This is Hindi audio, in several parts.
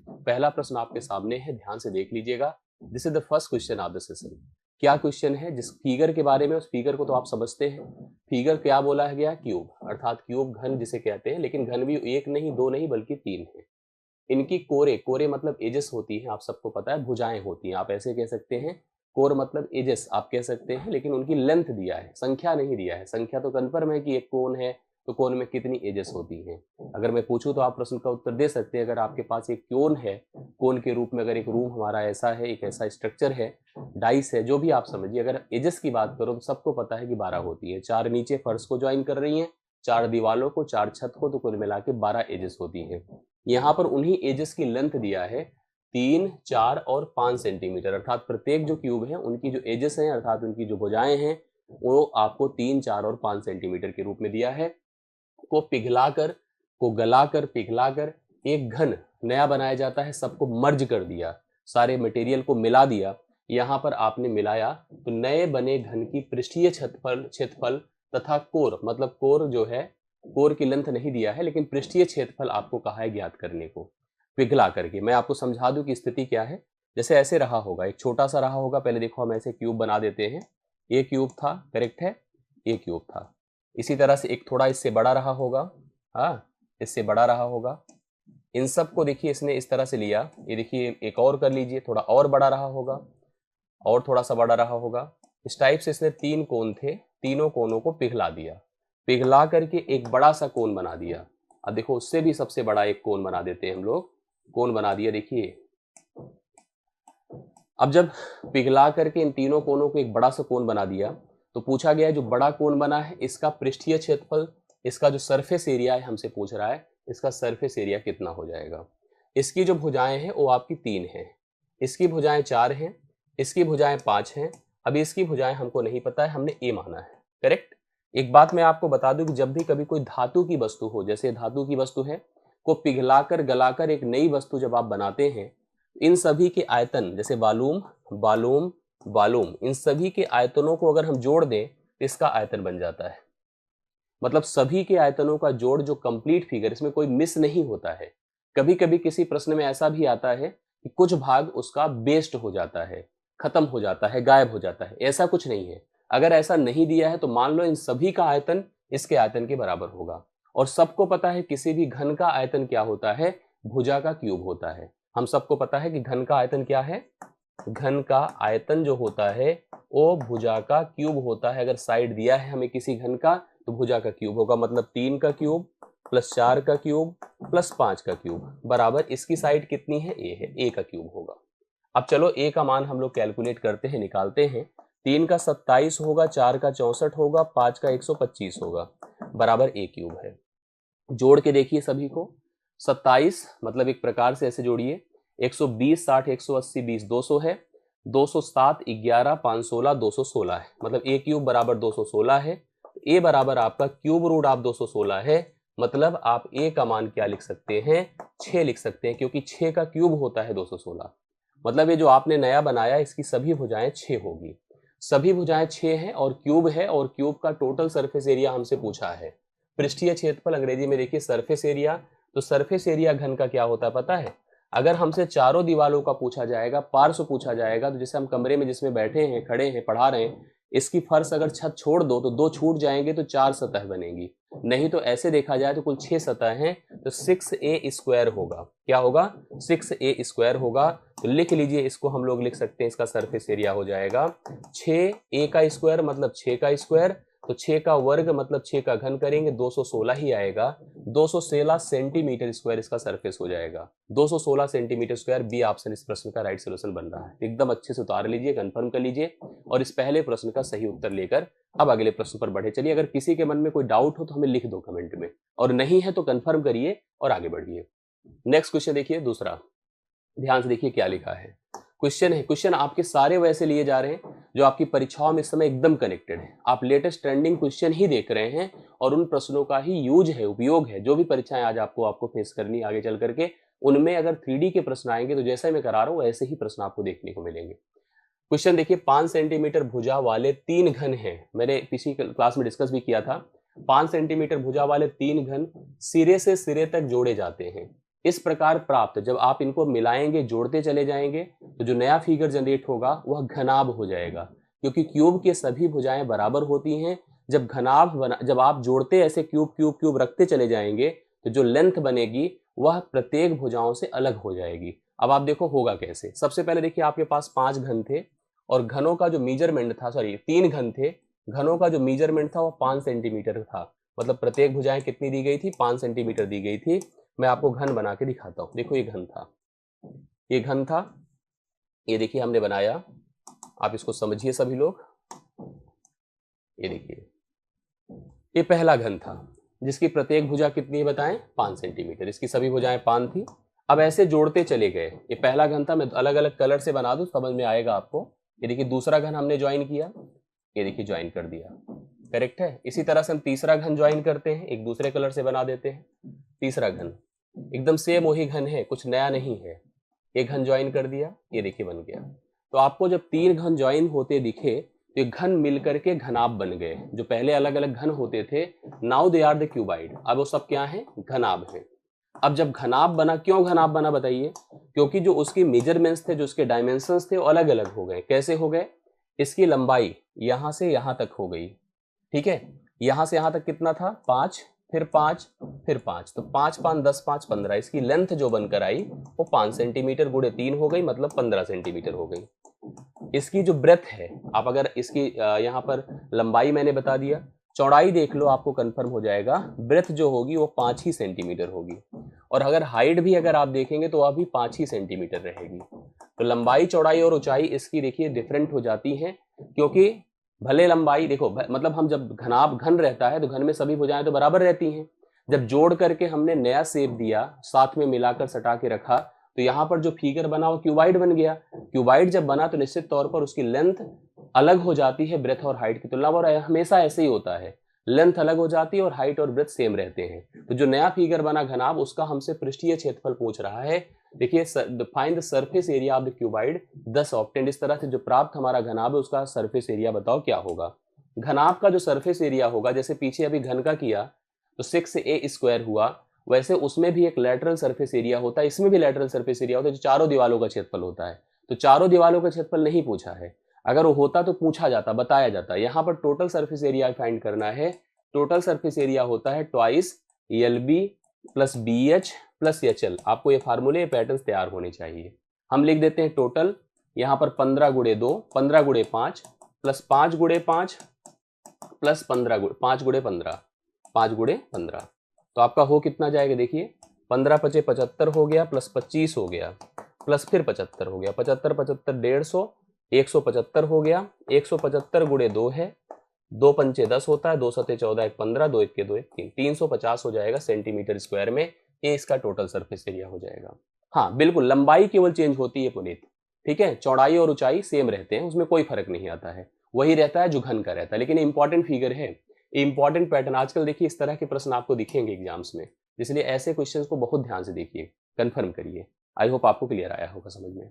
पहला प्रश्न आपके सामने है, ध्यान से देख लीजिएगा। This is the first question of the session. क्या क्वेश्चन है? जिस फिगर के बारे में, उस फिगर को तो आप समझते हैं। फिगर क्या बोला गया? क्यूब, अर्थात क्यूब घन जिसे कहते हैं, लेकिन घन भी एक नहीं, दो नहीं, बल्कि तीन है। इनकी कोरे, कोरे मतलब एजेस होती हैं, आप सबको पता है, भुजाएं होती हैं, आप ऐसे कह सकते हैं। कोर मतलब एजेस आप कह सकते हैं, लेकिन उनकी लेंथ दिया है, संख्या नहीं दिया है। संख्या तो कन्फर्म है कि एक कोन है, तो कोन में कितनी एजेस होती हैं। अगर मैं पूछूं तो आप प्रश्न का उत्तर दे सकते हैं। अगर आपके पास एक कोन है, कोन के रूप में अगर एक रूम हमारा ऐसा है, एक ऐसा स्ट्रक्चर है, डाइस है, जो भी आप समझिए, अगर एजेस की बात करो तो सबको पता है कि 12 होती है। 4 नीचे फर्श को ज्वाइन कर रही हैं, 4 दीवालों को, 4 छत को, तो कुल मिला के 12 एजेस होती हैं। यहाँ पर उन्हीं एजेस की लेंथ दिया है 3, 4 और 5 सेंटीमीटर, अर्थात प्रत्येक जो क्यूब है उनकी जो एजेस हैं, अर्थात उनकी जो भुजाएं हैं, वो आपको 3, 4 और 5 सेंटीमीटर के रूप में दिया है। को पिघलाकर, को गलाकर, पिघलाकर एक घन नया बनाया जाता है। सबको मर्ज कर दिया, सारे मटेरियल को मिला दिया। यहाँ पर आपने मिलाया तो नए बने घन की पृष्ठीय क्षेत्रफल तथा कोर, मतलब कोर जो है, कोर की लेंथ नहीं दिया है, लेकिन पृष्ठीय क्षेत्रफल आपको कहा है ज्ञात करने को पिघला करके। मैं आपको समझा दूं कि स्थिति क्या है। जैसे ऐसे रहा होगा, एक छोटा सा रहा होगा, पहले देखो हम ऐसे क्यूब बना देते हैं। ये क्यूब था, करेक्ट है, ये क्यूब था। इसी तरह से एक थोड़ा इससे बड़ा रहा होगा, हाँ, इससे बड़ा रहा होगा। इन सब को देखिए इसने इस तरह से लिया, ये देखिए एक और कर लीजिए, थोड़ा और बड़ा रहा होगा, और थोड़ा सा बड़ा रहा होगा। इस टाइप से इसने 3 कोन थे, तीनों कोनों को पिघला दिया, पिघला करके एक बड़ा सा कोन बना दिया। अब देखो उससे भी सबसे बड़ा एक कोन बना देते हैं हम लोग, कोन बना दिया, देखिए। अब जब पिघला करके इन तीनों कोनों को एक बड़ा सा कोन बना दिया, तो पूछा गया है जो बड़ा कोन बना है इसका पृष्ठीय क्षेत्रफल, इसका जो सरफेस एरिया है हमसे पूछ रहा है, इसका सरफेस एरिया कितना हो जाएगा। इसकी जो भुजाएं हैं वो आपकी 3 हैं, इसकी भुजाएं 4 हैं, इसकी भुजाएं 5 हैं। अभी इसकी भुजाएं हमको नहीं पता है, हमने ए माना है, करेक्ट। एक बात मैं आपको बता दूं कि जब भी कभी कोई धातु की वस्तु हो, जैसे धातु की वस्तु है, को पिघलाकर गलाकर एक नई वस्तु जब आप बनाते हैं, इन सभी के आयतन, जैसे वॉल्यूम, वॉल्यूम, वॉल्यूम, इन सभी के आयतनों को अगर हम जोड़ दें तो इसका आयतन बन जाता है। मतलब सभी के आयतनों का जोड़ जो कंप्लीट फिगर, इसमें कोई मिस नहीं होता है। कभी कभी किसी प्रश्न में ऐसा भी आता है कि कुछ भाग उसका बेस्ट हो जाता है, खत्म हो जाता है, गायब हो जाता है। ऐसा कुछ नहीं है। अगर ऐसा नहीं दिया है तो मान लो इन सभी का आयतन इसके आयतन के बराबर होगा। और सबको पता है किसी भी घन का आयतन क्या होता है, भुजा का क्यूब होता है। हम सबको पता है कि घन का आयतन क्या है, घन का आयतन जो होता है वो भुजा का क्यूब होता है। अगर साइड दिया है हमें किसी घन का तो भुजा का क्यूब होगा, मतलब 3 का क्यूब प्लस 4 का क्यूब प्लस 5 का क्यूब बराबर इसकी साइड कितनी है, ए है, ए का क्यूब होगा। अब चलो ए का मान हम लोग कैलकुलेट करते हैं, निकालते हैं। 3 का 27 होगा, 4 का 64 होगा, 5 का 125 होगा, बराबर ए क्यूब है। जोड़ के देखिए सभी को। 27 मतलब एक प्रकार से ऐसे जोड़िए, 120, 60, 180, 20, 200 है, 207, 11, 516, 216 है, मतलब ए क्यूब बराबर 216 है। ए बराबर आपका क्यूब रूट आप 216 है, मतलब आप ए का मान क्या लिख सकते हैं, 6 लिख सकते हैं, क्योंकि 6 का क्यूब होता है 216। मतलब ये जो आपने नया बनाया इसकी सभी भुजाएं 6 होगी। सभी भुजाएं 6 हैं और क्यूब है, और क्यूब का टोटल सरफेस एरिया हमसे पूछा है। पृष्ठीय क्षेत्रफल अंग्रेजी में देखिए सरफेस एरिया। तो सरफेस एरिया घन का क्या होता है पता है? अगर हमसे चारों दीवारों का पूछा जाएगा, पार्श्व पूछा जाएगा, तो जैसे हम कमरे में जिसमें बैठे हैं, खड़े हैं, पढ़ा रहे हैं, इसकी फर्श अगर छत छोड़ दो तो 2 छूट जाएंगे, तो 4 सतह बनेगी। नहीं तो ऐसे देखा जाए तो कुल 6 सतह हैं, तो 6a स्क्वायर होगा। क्या होगा? 6a स्क्वायर होगा। तो लिख लीजिए, इसको हम लोग लिख सकते हैं, इसका सरफेस एरिया हो जाएगा 6a का स्क्वायर मतलब 6 का स्क्वायर, तो 6 का वर्ग मतलब 6 का घन करेंगे 216 ही आएगा। 216 सेंटीमीटर स्क्वायर इसका सरफेस हो जाएगा। 216 सेंटीमीटर स्क्वायर बी ऑप्शन इस प्रश्न का राइट सोल्यूशन बन रहा है। एकदम अच्छे से उतार लीजिए, कंफर्म कर लीजिए और इस पहले प्रश्न का सही उत्तर लेकर अब अगले प्रश्न पर बढ़े चलिए। अगर किसी के मन में कोई डाउट हो तो हमें लिख दो कमेंट में, और नहीं है तो कंफर्म करिए और आगे बढ़िए। नेक्स्ट क्वेश्चन देखिए, दूसरा, ध्यान से देखिए क्या लिखा है। क्वेश्चन है, क्वेश्चन आपके सारे वैसे लिए जा रहे हैं जो आपकी परीक्षाओं में इस समय एकदम कनेक्टेड है। आप लेटेस्ट ट्रेंडिंग क्वेश्चन ही देख रहे हैं और उन प्रश्नों का ही यूज है, उपयोग है। जो भी परीक्षाएं आज आपको फेस करनी आगे चल करके, उनमें अगर 3D के प्रश्न आएंगे तो जैसा मैं करा रहा हूं ऐसे ही प्रश्न आपको देखने को मिलेंगे। क्वेश्चन देखिए, 5 सेंटीमीटर भुजा वाले 3 घन हैं। मैंने पिछली क्लास में डिस्कस भी किया था। 5 सेंटीमीटर भुजा वाले 3 घन सिरे से सिरे तक जोड़े जाते हैं। इस प्रकार प्राप्त, जब आप इनको मिलाएंगे, जोड़ते चले जाएंगे, तो जो नया फिगर जनरेट होगा वह घनाभ हो जाएगा, क्योंकि क्यूब के सभी भुजाएं बराबर होती हैं। जब आप जोड़ते ऐसे क्यूब क्यूब क्यूब रखते चले जाएंगे, तो जो लेंथ बनेगी वह प्रत्येक भुजाओं से अलग हो जाएगी। अब आप देखो होगा कैसे। सबसे पहले देखिए, आपके पास 5 घन थे और घनों का जो मीजरमेंट था, सॉरी 3 घन थे, घनों का जो मीजरमेंट था वो 5 सेंटीमीटर था। मतलब प्रत्येक भुजाएं कितनी दी गई थी, 5 सेंटीमीटर दी गई थी। मैं आपको घन बना के दिखाता हूं। देखो ये घन था, ये घन था, ये देखिए हमने बनाया। आप इसको समझिए सभी लोग। ये देखिए, ये पहला घन था जिसकी प्रत्येक भुजा कितनी बताएं, 5 सेंटीमीटर। इसकी सभी भुजाएं 5 थी। अब ऐसे जोड़ते चले गए। ये पहला घन था, मैं अलग अलग कलर से बना दूं, समझ में आएगा आपको। ये देखिए दूसरा घन हमने ज्वाइन किया, ये देखिए ज्वाइन कर दिया, करेक्ट है। इसी तरह से हम तीसरा घन ज्वाइन करते हैं, एक दूसरे कलर से बना देते हैं। तीसरा घन एकदम सेम वही घन है, कुछ नया नहीं है। एक घन ज्वाइन कर दिया, ये देखिए बन गया। तो आपको जब 3 घन ज्वाइन होते दिखे, तो ये घन मिलकर के घनाभ बन गए। जो पहले अलग अलग घन होते थे, now they are the cuboid, अब वो सब क्या है, घनाभ है। अब जब घनाभ बना, क्यों घनाभ बना बताइए? क्योंकि जो उसकी मेजरमेंट्स थे, जो उसके डायमेंशंस थे, वो अलग अलग हो गए। कैसे हो गए? इसकी लंबाई यहां से यहां तक हो गई, ठीक है। यहां से यहां तक कितना था, 5, फिर 5, फिर 5, तो 5 5 10 5 15। इसकी लेंथ जो बनकर आई वो 5 सेंटीमीटर गुणे 3 हो गई, मतलब 15 सेंटीमीटर हो गई। इसकी जो ब्रेथ है, आप अगर इसकी यहाँ पर लंबाई मैंने बता दिया, चौड़ाई देख लो आपको कंफर्म हो जाएगा। ब्रेथ जो होगी वो 5 ही सेंटीमीटर होगी, और अगर हाइट भी अगर आप देखेंगे तो वह भी 5 ही सेंटीमीटर रहेगी। तो लंबाई, चौड़ाई और ऊंचाई इसकी देखिए डिफरेंट हो जाती है, क्योंकि भले लंबाई देखो, मतलब हम जब घन रहता है तो घन में सभी भुजाएं तो बराबर रहती हैं। जब जोड़ करके हमने नया शेप दिया, साथ में मिलाकर सटा के रखा, तो यहाँ पर जो फिगर बना वो क्यूबाइड बन गया। क्यूबाइड जब बना तो निश्चित तौर पर उसकी लेंथ अलग हो जाती है ब्रेथ और हाइट की तुलना में, और हमेशा ऐसे ही होता है, लेंथ अलग हो जाती है और हाइट और ब्रेथ सेम रहते हैं। तो जो नया फिगर बना घनाभ, उसका हमसे पृष्ठीय क्षेत्रफल पूछ रहा है। देखिए, find the surface area of the cuboid 10 octant. इस तरह से जो प्राप्त हमारा घनाभ है उसका सरफेस एरिया बताओ क्या होगा। घनाभ का जो सरफेस एरिया होगा, जैसे पीछे अभी घन का किया तो 6a² हुआ, वैसे उसमें भी एक लैटरल सरफेस एरिया होता है, इसमें भी लैटरल सरफेस एरिया होता है, जो चारों दीवालों का क्षेत्रफल होता है। तो चारों दीवालों का क्षेत्रफल नहीं पूछा है, अगर वो होता तो पूछा जाता, बताया जाता। यहाँ पर टोटल सरफेस एरिया फाइंड करना है। टोटल सरफेस एरिया होता है twice LB plus BH plus HL। आपको ये फार्मूले, पैटर्न तैयार होने चाहिए। हम लिख देते हैं टोटल, यहाँ पर 15 गुणे 2, 15 गुणे 5 प्लस 5 गुणे 5 प्लस 5 गुणे 15, 5 गुणे 15। तो आपका हो कितना जाएगा, देखिए 15 पचे 75 हो गया, प्लस 25 हो गया, प्लस फिर 75 हो गया, 75 75 150, 175 हो गया। 175 गुणे 2 है, 2 पंचे 10 होता है, 2 सते 14, 1 15, 2 1 2 1 3, 350 हो जाएगा सेंटीमीटर स्क्वायर में। ये इसका टोटल सरफेस एरिया हो जाएगा। हाँ बिल्कुल, लंबाई केवल चेंज होती है पुनीत, ठीक है, चौड़ाई और ऊंचाई सेम रहते हैं, उसमें कोई फर्क नहीं आता है, वही रहता है जो घन का रहता है। लेकिन इंपॉर्टेंट फिगर है, इंपॉर्टेंट पैटर्न। आजकल देखिए इस तरह के प्रश्न आपको दिखेंगे एग्जाम्स में, इसलिए ऐसे क्वेश्चंस को बहुत ध्यान से देखिए, कंफर्म करिए। आई होप आपको क्लियर आया होगा समझ में।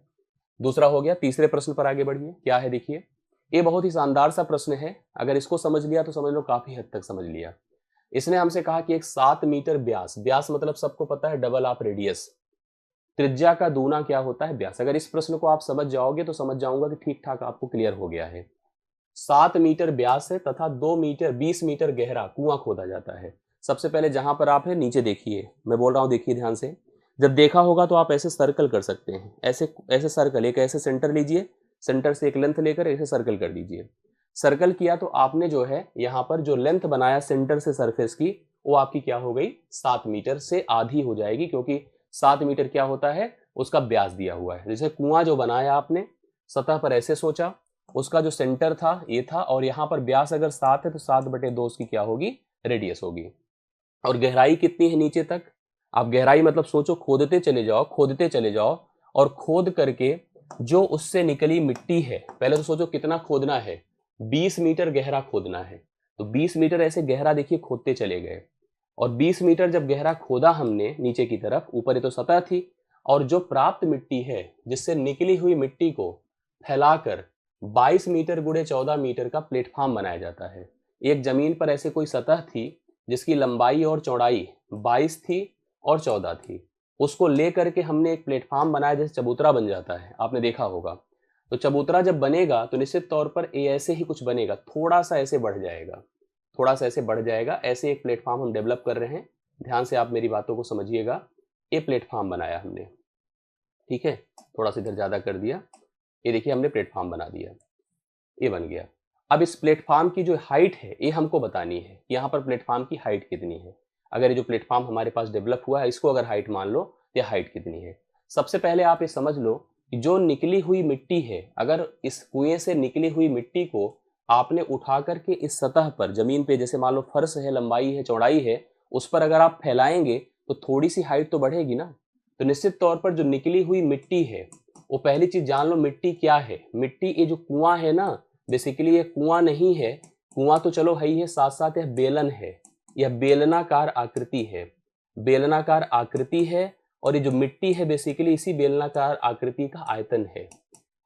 दूसरा हो गया, तीसरे प्रश्न पर आगे बढ़िए। क्या है देखिए, ये बहुत ही शानदार सा प्रश्न है, अगर इसको समझ लिया तो समझ लो काफी हद तक समझ लिया। इसने हमसे कहा कि एक 7 मीटर व्यास, व्यास मतलब सबको पता है डबल ऑफ रेडियस, त्रिज्या का दूना क्या होता है, व्यास। अगर इस प्रश्न को आप समझ जाओगे तो समझ जाऊंगा कि ठीक ठाक आपको क्लियर हो गया है। 7 मीटर व्यास है तथा 2 मीटर 20 मीटर गहरा कुआं खोदा जाता है। सबसे पहले जहां पर आप है नीचे देखिए, मैं बोल रहा हूं देखिए ध्यान से। जब देखा होगा तो आप ऐसे सर्कल कर सकते हैं, ऐसे ऐसे सर्कल, एक ऐसे सेंटर लीजिए, सेंटर से एक लेंथ लेकर ऐसे सर्कल कर दीजिए। सर्कल किया तो आपने जो है यहाँ पर जो लेंथ बनाया सेंटर से सरफेस की, वो आपकी क्या हो गई, 7 मीटर से आधी हो जाएगी, क्योंकि 7 मीटर क्या होता है, उसका व्यास दिया हुआ है। जैसे कुआं जो बनाया आपने, सतह पर ऐसे सोचा, उसका जो सेंटर था ये था, और यहाँ पर व्यास अगर 7 है तो 7/2 उसकी क्या होगी, रेडियस होगी। और गहराई कितनी है नीचे तक, आप गहराई मतलब सोचो, खोदते चले जाओ, खोदते चले जाओ, और खोद करके जो उससे निकली मिट्टी है, पहले तो सोचो कितना खोदना है, 20 मीटर गहरा खोदना है। तो 20 मीटर ऐसे गहरा देखिए खोदते चले गए, और 20 मीटर जब गहरा खोदा हमने नीचे की तरफ, ऊपर ही तो सतह थी, और जो प्राप्त मिट्टी है, जिससे निकली हुई मिट्टी को फैलाकर 22 मीटर गुणे 14 मीटर का प्लेटफॉर्म बनाया जाता है। एक जमीन पर ऐसे कोई सतह थी जिसकी लंबाई और चौड़ाई 22 थी और 14 थी, उसको ले करके हमने एक प्लेटफॉर्म बनाया, जैसे चबूतरा बन जाता है, आपने देखा होगा। तो चबूतरा जब बनेगा तो निश्चित तौर पर ये ऐसे ही कुछ बनेगा, थोड़ा सा ऐसे बढ़ जाएगा, थोड़ा सा ऐसे बढ़ जाएगा। ऐसे एक प्लेटफॉर्म हम डेवलप कर रहे हैं, ध्यान से आप मेरी बातों को समझिएगा। ये प्लेटफॉर्म बनाया हमने, ठीक है, थोड़ा सा इधर ज़्यादा कर दिया। ये देखिए हमने प्लेटफॉर्म बना दिया, ये बन गया। अब इस प्लेटफॉर्म की जो हाइट है ये हमको बतानी है कि यहाँ पर प्लेटफॉर्म की हाइट कितनी है। अगर ये जो प्लेटफॉर्म हमारे पास डेवलप हुआ है इसको अगर हाइट मान लो, ये हाइट कितनी है। सबसे पहले आप ये समझ लो कि जो निकली हुई मिट्टी है, अगर इस कुएं से निकली हुई मिट्टी को आपने उठा करके इस सतह पर, जमीन पे, जैसे मान लो फर्श है, लंबाई है, चौड़ाई है, उस पर अगर आप फैलाएंगे तो थोड़ी सी हाइट तो बढ़ेगी ना। तो निश्चित तौर पर जो निकली हुई मिट्टी है, वो पहली चीज जान लो मिट्टी क्या है। मिट्टी, ये जो कुआं है ना, बेसिकली ये कुआं नहीं है, कुआं तो चलो है ही है, साथ साथ यह बेलन है, यह बेलनाकार आकृति है, बेलनाकार आकृति है। और ये जो मिट्टी है बेसिकली इसी बेलनाकार आकृति का आयतन है।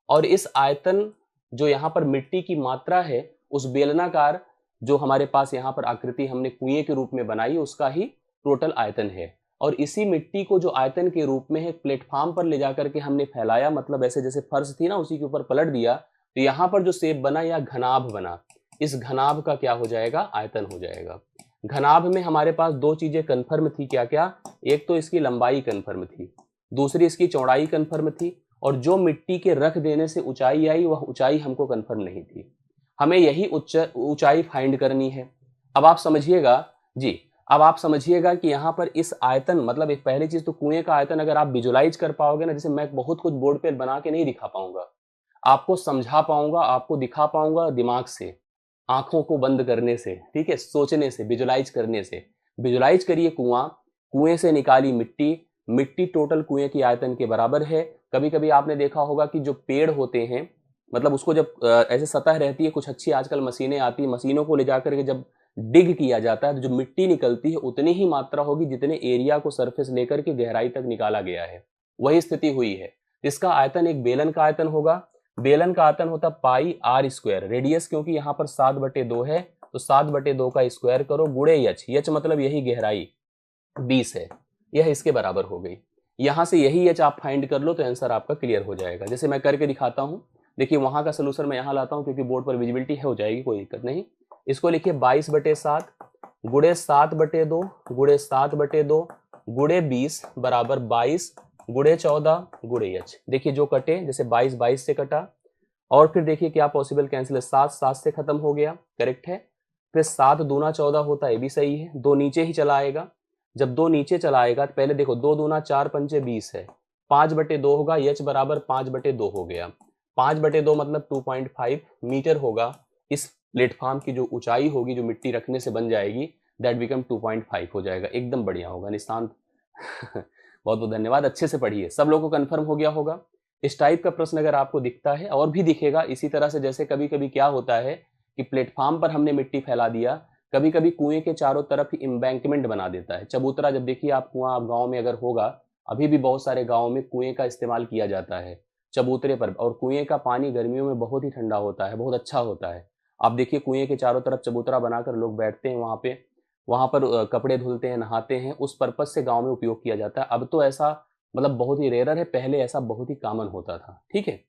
और इस आयतन, जो यहाँ पर मिट्टी की मात्रा है, उस बेलनाकार जो हमारे पास यहाँ पर आकृति हमने कुएं के रूप में बनाई, उसका ही टोटल आयतन है। और इसी मिट्टी को जो आयतन के रूप में है प्लेटफॉर्म पर ले जाकर के हमने फैलाया, मतलब ऐसे जैसे फर्श थी ना उसी के ऊपर पलट दिया, तो यहाँ पर जो शेप बना या घनाभ बना, इस घनाभ का क्या हो जाएगा, आयतन हो जाएगा। घनाभ में हमारे पास दो चीजें कन्फर्म थी, क्या क्या, एक तो इसकी लंबाई कन्फर्म थी, दूसरी इसकी चौड़ाई कन्फर्म थी, और जो मिट्टी के रख देने से ऊंचाई आई वह ऊंचाई हमको कन्फर्म नहीं थी। हमें यही ऊंचाई फाइंड करनी है। अब आप समझिएगा जी, अब आप समझिएगा कि यहाँ पर इस आयतन, मतलब एक पहली चीज तो कुएं का आयतन अगर आप विजुलाइज कर पाओगे ना, जैसे मैं बहुत कुछ बोर्ड पे बना के नहीं दिखा पाऊंगा, आपको समझा पाऊंगा, आपको दिखा पाऊंगा दिमाग से, आंखों को बंद करने से, ठीक है, सोचने से, विजुलाइज करने से। विजुलाइज करिए कुआं, कुएं से निकाली मिट्टी, मिट्टी टोटल कुएं की आयतन के बराबर है। कभी कभी आपने देखा होगा कि जो पेड़ होते हैं, मतलब उसको जब ऐसे सतह रहती है, कुछ अच्छी आजकल मशीनें आती हैं, मशीनों को ले जाकर के जब डिग किया जाता है तो जो मिट्टी निकलती है उतनी ही मात्रा होगी जितने एरिया को सरफेस लेकर के गहराई तक निकाला गया है। वही स्थिति हुई है। इसका आयतन एक बेलन का आयतन होगा। बेलन का आयतन होता पाई आर स्क्वायर, रेडियस क्योंकि यहाँ पर 7/2 है, तो 7/2 का स्क्वायर करो गुणे यच, यच मतलब यही गहराई 20 है, यह इसके बराबर हो गई। यहां से यही एच आप फाइंड कर लो तो आंसर आपका क्लियर हो जाएगा। जैसे मैं करके दिखाता हूं, देखिए वहां का सोल्यूशन मैं यहां लाता हूं क्योंकि बोर्ड पर विजिबिलिटी हो जाएगी, कोई दिक्कत नहीं। इसको लिखिए 22/7 गुणे 7/2 गुणे 7/2 गुणे 20 बराबर 22 गुणे 14 गुणे एच। देखिए जो कटे, जैसे 22 22 से कटा, और फिर देखिए क्या पॉसिबल कैंसिल है, 7 7 से खत्म हो गया, करेक्ट है। फिर 7 दूना 14 होता है, ये भी सही है। दो नीचे ही चला आएगा, जब दो नीचे चला आएगा तो पहले देखो 2 दूना 4 पंचे 20 है, 5/2 होगा, एच बराबर 5/2 हो गया। 5/2 मतलब 2.5 मीटर होगा। इस प्लेटफॉर्म की जो ऊंचाई होगी, जो मिट्टी रखने से बन जाएगी, दैट बिकम 2.5 हो जाएगा। एकदम बढ़िया होगा निशांत। बहुत बहुत धन्यवाद, अच्छे से पढ़िए। सब लोगों को कंफर्म हो गया होगा। इस टाइप का प्रश्न अगर आपको दिखता है, और भी दिखेगा इसी तरह से, जैसे कभी कभी क्या होता है कि प्लेटफॉर्म पर हमने मिट्टी फैला दिया, कभी कभी कुएं के चारों तरफ एम्बैंकमेंट बना देता है, चबूतरा। जब देखिए आप कुआं, आप गांव में अगर होगा, अभी भी बहुत सारे गांवों में कुएं का इस्तेमाल किया जाता है चबूतरे पर, और कुएं का पानी गर्मियों में बहुत ही ठंडा होता है, बहुत अच्छा होता है। आप देखिए कुएं के चारों तरफ चबूतरा बनाकर लोग बैठते हैं वहां पर कपड़े धुलते हैं, नहाते हैं, उस पर्पज से गांव में उपयोग किया जाता है। अब तो ऐसा मतलब बहुत ही रेयर है, पहले ऐसा बहुत ही कॉमन होता था, ठीक है।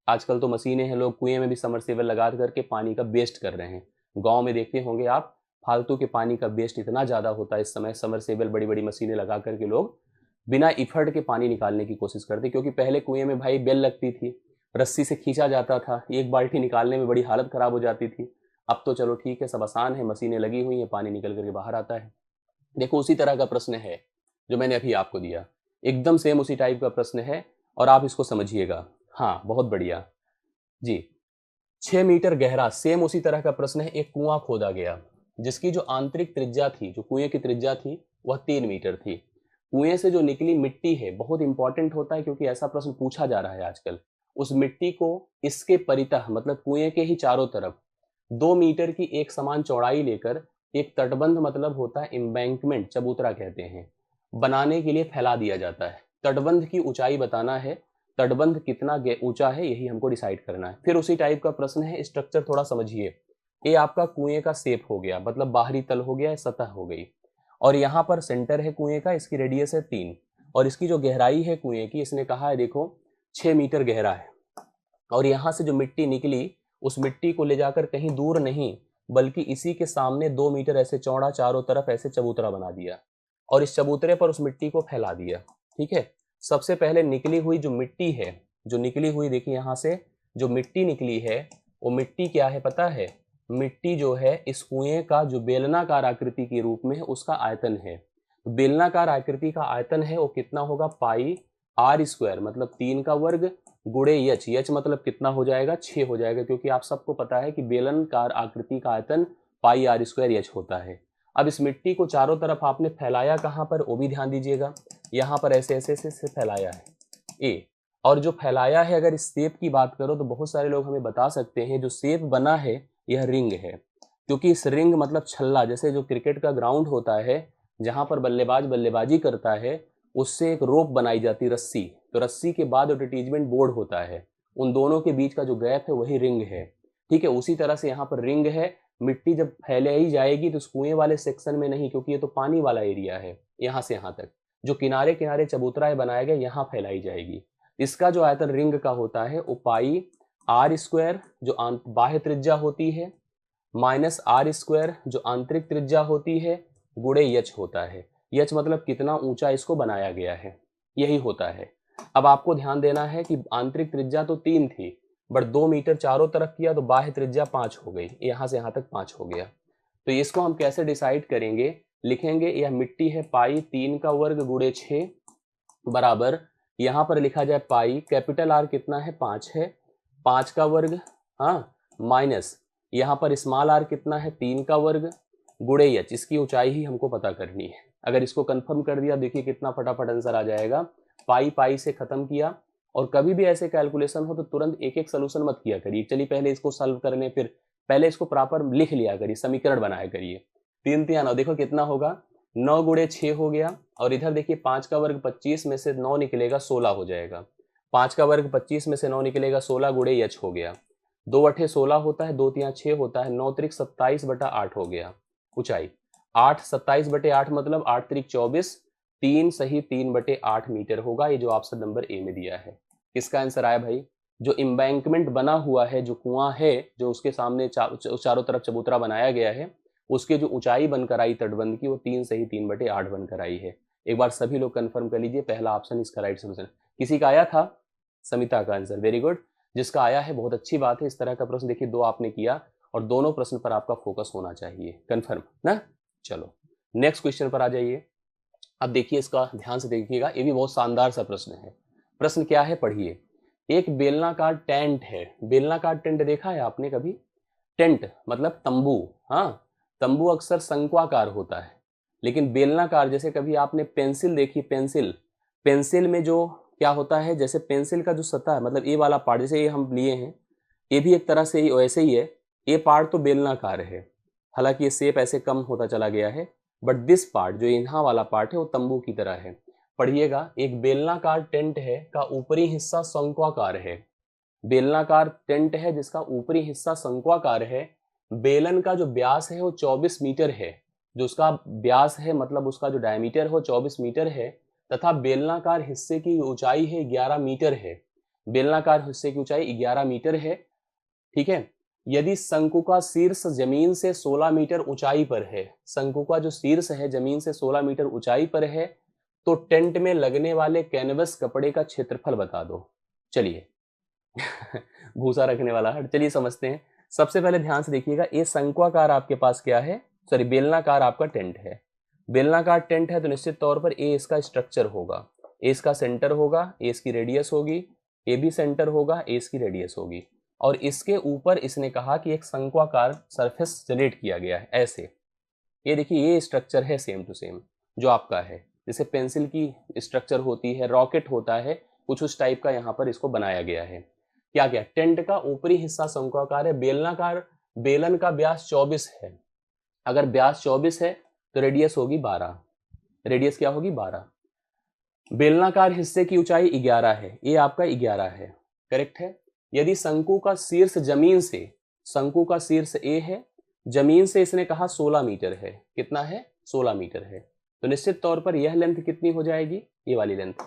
आजकल तो मशीनें हैं, लोग कुएं में भी समरसेबल लगा करके पानी का वेस्ट कर रहे हैं। गांव में देखते होंगे आप, फालतू के पानी का वेस्ट इतना ज़्यादा होता है इस समय, समरसेबल बड़ी बड़ी मशीनें लगा करके लोग बिना इफर्ट के पानी निकालने की कोशिश करते, क्योंकि पहले कुएं में भाई बेल लगती थी, रस्सी से खींचा जाता था, एक बाल्टी निकालने में बड़ी हालत खराब हो जाती थी। अब तो चलो ठीक है, सब आसान है, मशीनें लगी हुई हैं, पानी निकल करके बाहर आता है। देखो उसी तरह का प्रश्न है जो मैंने अभी आपको दिया, एकदम सेम उसी टाइप का प्रश्न है, और आप इसको समझिएगा। हाँ बहुत बढ़िया जी। 6 मीटर गहरा, सेम उसी तरह का प्रश्न है। एक कुआं खोदा गया जिसकी जो आंतरिक त्रिज्या थी, जो कुएं की त्रिज्या थी, वह 3 मीटर थी। कुएं से जो निकली मिट्टी है, बहुत इंपॉर्टेंट होता है क्योंकि ऐसा प्रश्न पूछा जा रहा है आजकल। उस मिट्टी को इसके परितः, मतलब कुएं के ही चारों तरफ 2 मीटर की एक समान चौड़ाई लेकर एक तटबंध, मतलब होता है एम्बैंकमेंट, चबूतरा कहते हैं, बनाने के लिए फैला दिया जाता है। तटबंध की ऊंचाई बताना है, तटबंध कितना ऊंचा है यही हमको डिसाइड करना है। फिर उसी टाइप का प्रश्न है, स्ट्रक्चर थोड़ा समझिए। ये आपका कुएं का शेप हो गया, मतलब बाहरी तल हो गया, सतह हो गई, और यहाँ पर सेंटर है कुएं का, इसकी रेडियस है 3, और इसकी जो गहराई है कुएं की, इसने कहा है देखो 6 मीटर गहरा है, और यहाँ से जो मिट्टी निकली उस मिट्टी को ले जाकर कहीं दूर नहीं बल्कि इसी के सामने 2 मीटर ऐसे चौड़ा चारों तरफ ऐसे चबूतरा बना दिया और इस चबूतरे पर उस मिट्टी को फैला दिया। ठीक है, सबसे पहले निकली हुई जो मिट्टी है, जो निकली हुई देखिए यहाँ से जो मिट्टी निकली है वो मिट्टी क्या है पता है? मिट्टी जो है इस कुएं का जो बेलनाकार आकृति के रूप में है उसका आयतन है। बेलनाकार आकृति का आयतन है वो कितना होगा? पाई आर स्क्वायर, मतलब 3 का वर्ग गुणे यच। यच मतलब कितना हो जाएगा? 6 हो जाएगा, क्योंकि आप सबको पता है कि बेलनाकार आकृति का आयतन पाई आर स्क्वायर यच होता है। अब इस मिट्टी को चारों तरफ आपने फैलाया कहाँ पर, वो भी ध्यान दीजिएगा। यहाँ पर ऐसे ऐसे ऐसे फैलाया है ए, और जो फैलाया है अगर इस शेप की बात करो तो बहुत सारे लोग हमें बता सकते हैं जो शेप बना है यह रिंग है, क्योंकि इस रिंग मतलब छल्ला, जैसे जो क्रिकेट का ग्राउंड होता है जहां पर बल्लेबाज बल्लेबाजी करता है उससे एक रोप बनाई जाती रस्सी, तो रस्सी के बाद एडवर्टीजमेंट बोर्ड होता है, उन दोनों के बीच का जो गैप है वही रिंग है। ठीक है, उसी तरह से यहाँ पर रिंग है। मिट्टी जब फैले ही जाएगी तो कुएं वाले सेक्शन में नहीं, क्योंकि ये तो पानी वाला एरिया है, यहाँ से यहाँ तक जो किनारे किनारे चबूतरा बनाया गया यहाँ फैलाई जाएगी। इसका जो आयतन रिंग का होता है वो पाई आर स्क्वायर जो बाह्य त्रिज्या होती है माइनस आर स्क्वायर जो आंतरिक त्रिज्या होती है गुणे यच होता है। यच मतलब कितना ऊंचा इसको बनाया गया है, यही होता है। अब आपको ध्यान देना है कि आंतरिक त्रिज्या तो 3 थी, बट 2 मीटर चारों तरफ किया तो बाह्य त्रिज्या 5 हो गई, यहाँ से यहाँ तक 5 हो गया। तो इसको हम कैसे डिसाइड करेंगे? लिखेंगे यह मिट्टी है पाई 3 का वर्ग गुणे 6 बराबर, यहाँ पर लिखा जाए पाई कैपिटल आर कितना है 5 है, 5 का वर्ग, हाँ, माइनस यहाँ पर स्मॉल आर कितना है 3 का वर्ग गुणे एच, इसकी ऊंचाई ही हमको पता करनी है। अगर इसको कंफर्म कर दिया देखिए कितना फटाफट आंसर आ जाएगा। पाई पाई से खत्म किया, और कभी भी ऐसे कैलकुलेशन हो तो तुरंत एक एक सोल्यूशन मत किया करिए, चलिए पहले इसको सॉल्व कर लें, फिर पहले इसको प्रॉपर लिख लिया करिए, समीकरण बनाया करिए। 3 3 9, देखो कितना होगा 9 गुणे 6 हो गया, और इधर देखिए 5 का वर्ग 25 में से 9 निकलेगा 16 हो जाएगा, 5 का वर्ग 25 में से 9 निकलेगा 16 गुणे एच हो गया, 2 अठे 16 होता है, 2 तिया 6 होता है, 9 त्रिक 27 बटा 8 हो गया। ऊंचाई 8 27 बटे 8 मतलब 8 त्रिक 24, 3 सही 3 बटे 8 मीटर होगा, ये जो ऑप्शन नंबर ए में दिया है। किसका आंसर आया भाई? जो एम्बैंकमेंट बना हुआ है, जो कुआं है, जो उसके सामने चारों तरफ चबूतरा बनाया गया है, उसके जो ऊंचाई बनकर आई तटबंध की वो 3 सही 3 बटे 8 बनकर आई है। एक बार सभी लोग कंफर्म कर लीजिए, पहला ऑप्शन इसका राइट सोल्यूशन। किसी का आया था? समिता का आंसर, वेरी गुड। जिसका आया है बहुत अच्छी बात है। इस तरह का प्रश्न देखिए 2 आपने किया, और दोनों प्रश्न पर आपका फोकस होना चाहिए, कंफर्म ना। चलो नेक्स्ट क्वेश्चन पर आ जाइए। अब देखिए इसका ध्यान से देखिएगा, ये भी बहुत शानदार सा प्रश्न है। प्रश्न क्या है पढ़िए। एक बेलनाकार टेंट है, बेलनाकार टेंट देखा है आपने कभी? टेंट मतलब तंबू, हाँ, तंबू अक्सर शंक्वाकार होता है, लेकिन बेलनाकार, जैसे कभी आपने पेंसिल देखी, पेंसिल, पेंसिल में जो क्या होता है, जैसे पेंसिल का जो सतह मतलब ये वाला पार्ट, जैसे ये हम लिए हैं, ये भी एक तरह से ही वैसे ही है, ये पार्ट तो बेलनाकार है, हालांकि ये शेप ऐसे कम होता चला गया है, बट दिस पार्ट जो यहाँ वाला पार्ट है वो तंबू की तरह है। पढ़िएगा, एक बेलनाकार टेंट है का ऊपरी हिस्सा शंक्वाकार है, बेलनाकार टेंट है जिसका ऊपरी हिस्सा शंक्वाकार है, बेलन का जो व्यास है वो 24 मीटर है, जो उसका व्यास है मतलब उसका जो डायमीटर हो 24 मीटर है, तथा बेलनाकार हिस्से की ऊंचाई है 11 मीटर है, बेलनाकार हिस्से की ऊंचाई 11 मीटर है। ठीक है, यदि शंकु का शीर्ष जमीन से 16 मीटर ऊंचाई पर है, शंकु का जो शीर्ष है जमीन से 16 मीटर ऊंचाई पर है, तो टेंट में लगने वाले कैनवस कपड़े का क्षेत्रफल बता दो। चलिए भूसा रखने वाला है, चलिए समझते हैं। सबसे पहले ध्यान से देखिएगा, ये शंक्वाकार आपके पास क्या है, सॉरी बेलनाकार आपका टेंट है, बेलनाकार टेंट है तो निश्चित तौर पर ए इसका स्ट्रक्चर होगा, ए इसका सेंटर होगा, ए इसकी रेडियस होगी, ए भी सेंटर होगा, ए इसकी रेडियस होगी, और इसके ऊपर इसने कहा कि एक शंक्वाकार सरफेस जनरेट किया गया है ऐसे। ये देखिए ये स्ट्रक्चर है सेम टू सेम जो आपका है, जैसे पेंसिल की स्ट्रक्चर होती है, रॉकेट होता है, कुछ उस टाइप का यहाँ पर इसको बनाया गया है। क्या क्या? टेंट का ऊपरी हिस्सा शंक्वाकार है, बेलनाकार, बेलन का व्यास 24 है, अगर व्यास 24 है तो रेडियस होगी 12, रेडियस क्या होगी 12, बेलनाकार हिस्से की ऊंचाई 11 है, ये आपका 11 है, करेक्ट है। यदि शंकु का शीर्ष जमीन से, शंकु का शीर्ष ए है, जमीन से इसने कहा 16 मीटर है, कितना है 16 मीटर है, तो निश्चित तौर पर यह लेंथ कितनी हो जाएगी, ये वाली लेंथ,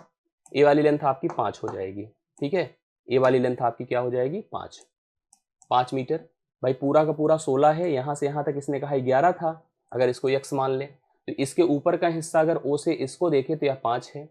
ये वाली लेंथ आपकी 5 हो जाएगी। ठीक है, ये वाली लेंथ आपकी क्या हो जाएगी, 5 मीटर। भाई पूरा का पूरा 16 है, यहाँ से यहाँ तक इसने कहा 11 था, अगर इसको x मान ले तो इसके ऊपर का हिस्सा अगर O से इसको देखे तो यह 5 है।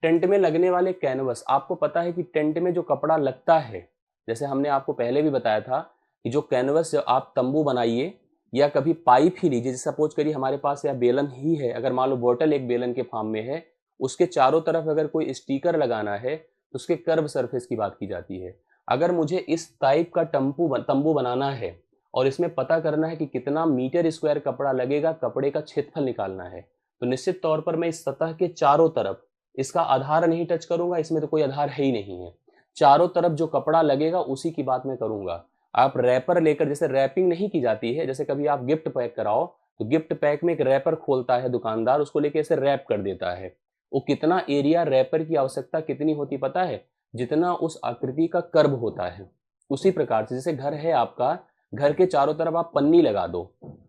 टेंट में लगने वाले कैनवस, आपको पता है कि टेंट में जो कपड़ा लगता है, जैसे हमने आपको पहले भी बताया था कि जो कैनवस आप तंबू बनाइए या कभी पाइप ही लीजिए, जैसे सपोज करिए हमारे पास या बेलन ही है, अगर मान लो बोतल एक बेलन के फॉर्म में है, उसके चारों तरफ अगर कोई स्टिकर लगाना है तो उसके कर्व सरफेस की बात की जाती है। अगर मुझे इस टाइप का तंबू बनाना है और इसमें पता करना है कि कितना मीटर स्क्वायर कपड़ा लगेगा, कपड़े का क्षेत्रफल निकालना है, तो निश्चित तौर पर मैं इस सतह के चारों तरफ इसका आधार नहीं टच करूंगा, इसमें तो कोई आधार है ही नहीं है, चारों तरफ जो कपड़ा लगेगा उसी की बात मैं करूंगा। आप रैपर लेकर, जैसे रैपिंग नहीं की जाती है, जैसे कभी आप गिफ्ट पैक कराओ तो गिफ्ट पैक में एक रैपर खोलता है दुकानदार, उसको लेके ऐसे रैप कर देता है, वो कितना एरिया रैपर की आवश्यकता कितनी होती पता है, जितना उस आकृति का कर्व होता है। उसी प्रकार से जैसे घर है आपका, घर के चारों तरफ आप पन्नी लगा दो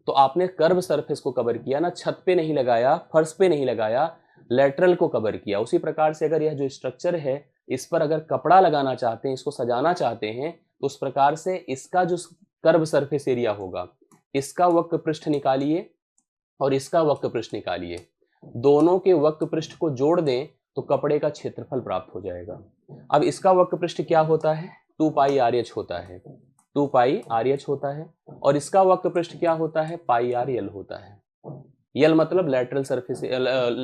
तो आपने कर्व सरफेस को कवर किया ना, छत पे नहीं लगाया, फर्श पे नहीं लगाया, लेटरल को कवर किया। उसी प्रकार से अगर यह जो स्ट्रक्चर है इस पर अगर कपड़ा लगाना चाहते हैं, इसको सजाना चाहते हैं, तो उस प्रकार से इसका जो कर्व सरफेस एरिया होगा, इसका वक्र पृष्ठ निकालिए और इसका वक्र पृष्ठ निकालिए, दोनों के वक्र पृष्ठ को जोड़ दें तो कपड़े का क्षेत्रफल प्राप्त हो जाएगा। अब इसका वक्र पृष्ठ क्या होता है, 2 पाई RH होता है, 2 पाई RH होता है, और इसका वक्र पृष्ठ क्या होता है, पाई RL होता है। यल मतलब लेटरल सरफेस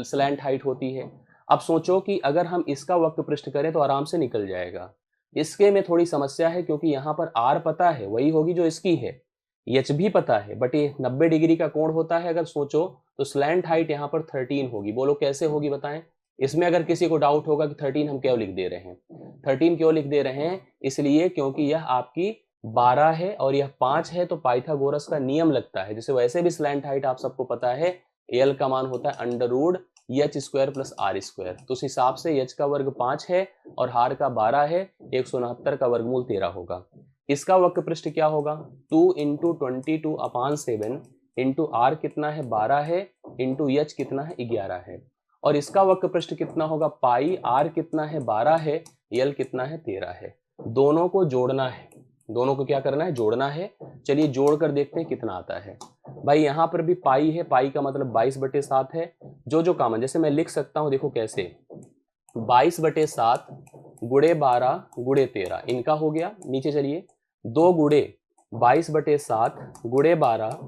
स्लैंट हाइट होती है। अब सोचो कि अगर हम इसका वक्र पृष्ठ करें तो आराम से निकल जाएगा। इसके में थोड़ी समस्या है क्योंकि यहाँ पर R पता है वही होगी जो इसकी है, H भी पता है, बट ये 90 डिग्री का कोण होता है। अगर सोचो तो स्लैंट हाइट यहाँ पर 13 होगी। बोलो कैसे होगी बताएं। इसमें अगर किसी को डाउट होगा कि 13 हम क्यों लिख दे रहे हैं, 13 क्यों लिख दे रहे हैं, इसलिए क्योंकि यह आपकी 12 है और यह 5 है, तो पाइथागोरस का नियम लगता है। जैसे वैसे भी स्लैंट हाइट आप सबको पता है, एल का मान होता है under root h square plus r square. तो उस हिसाब से एच का वर्ग 5 है और हार का 12 है, 169 का वर्गमूल 13 होगा। इसका वक्र पृष्ठ क्या होगा, 2 इंटू 22/7 इंटू आर कितना है 12 है, इंटू एच कितना है 11 है, और इसका वक्र पृष्ठ कितना होगा, पाई आर कितना है 12 है, एल कितना है 13 है। दोनों को जोड़ना है, दोनों को क्या करना है, जोड़ना है। चलिए जोड़ कर देखते हैं कितना आता है। भाई यहाँ पर भी पाई है, पाई का मतलब 22/7 है। जो कॉमन, जैसे मैं लिख सकता हूँ, देखो कैसे, 22/7 गुड़े 12 गुड़े 13, इनका हो गया। नीचे चलिए, 2 गुड़े 22/7 गुड़े 12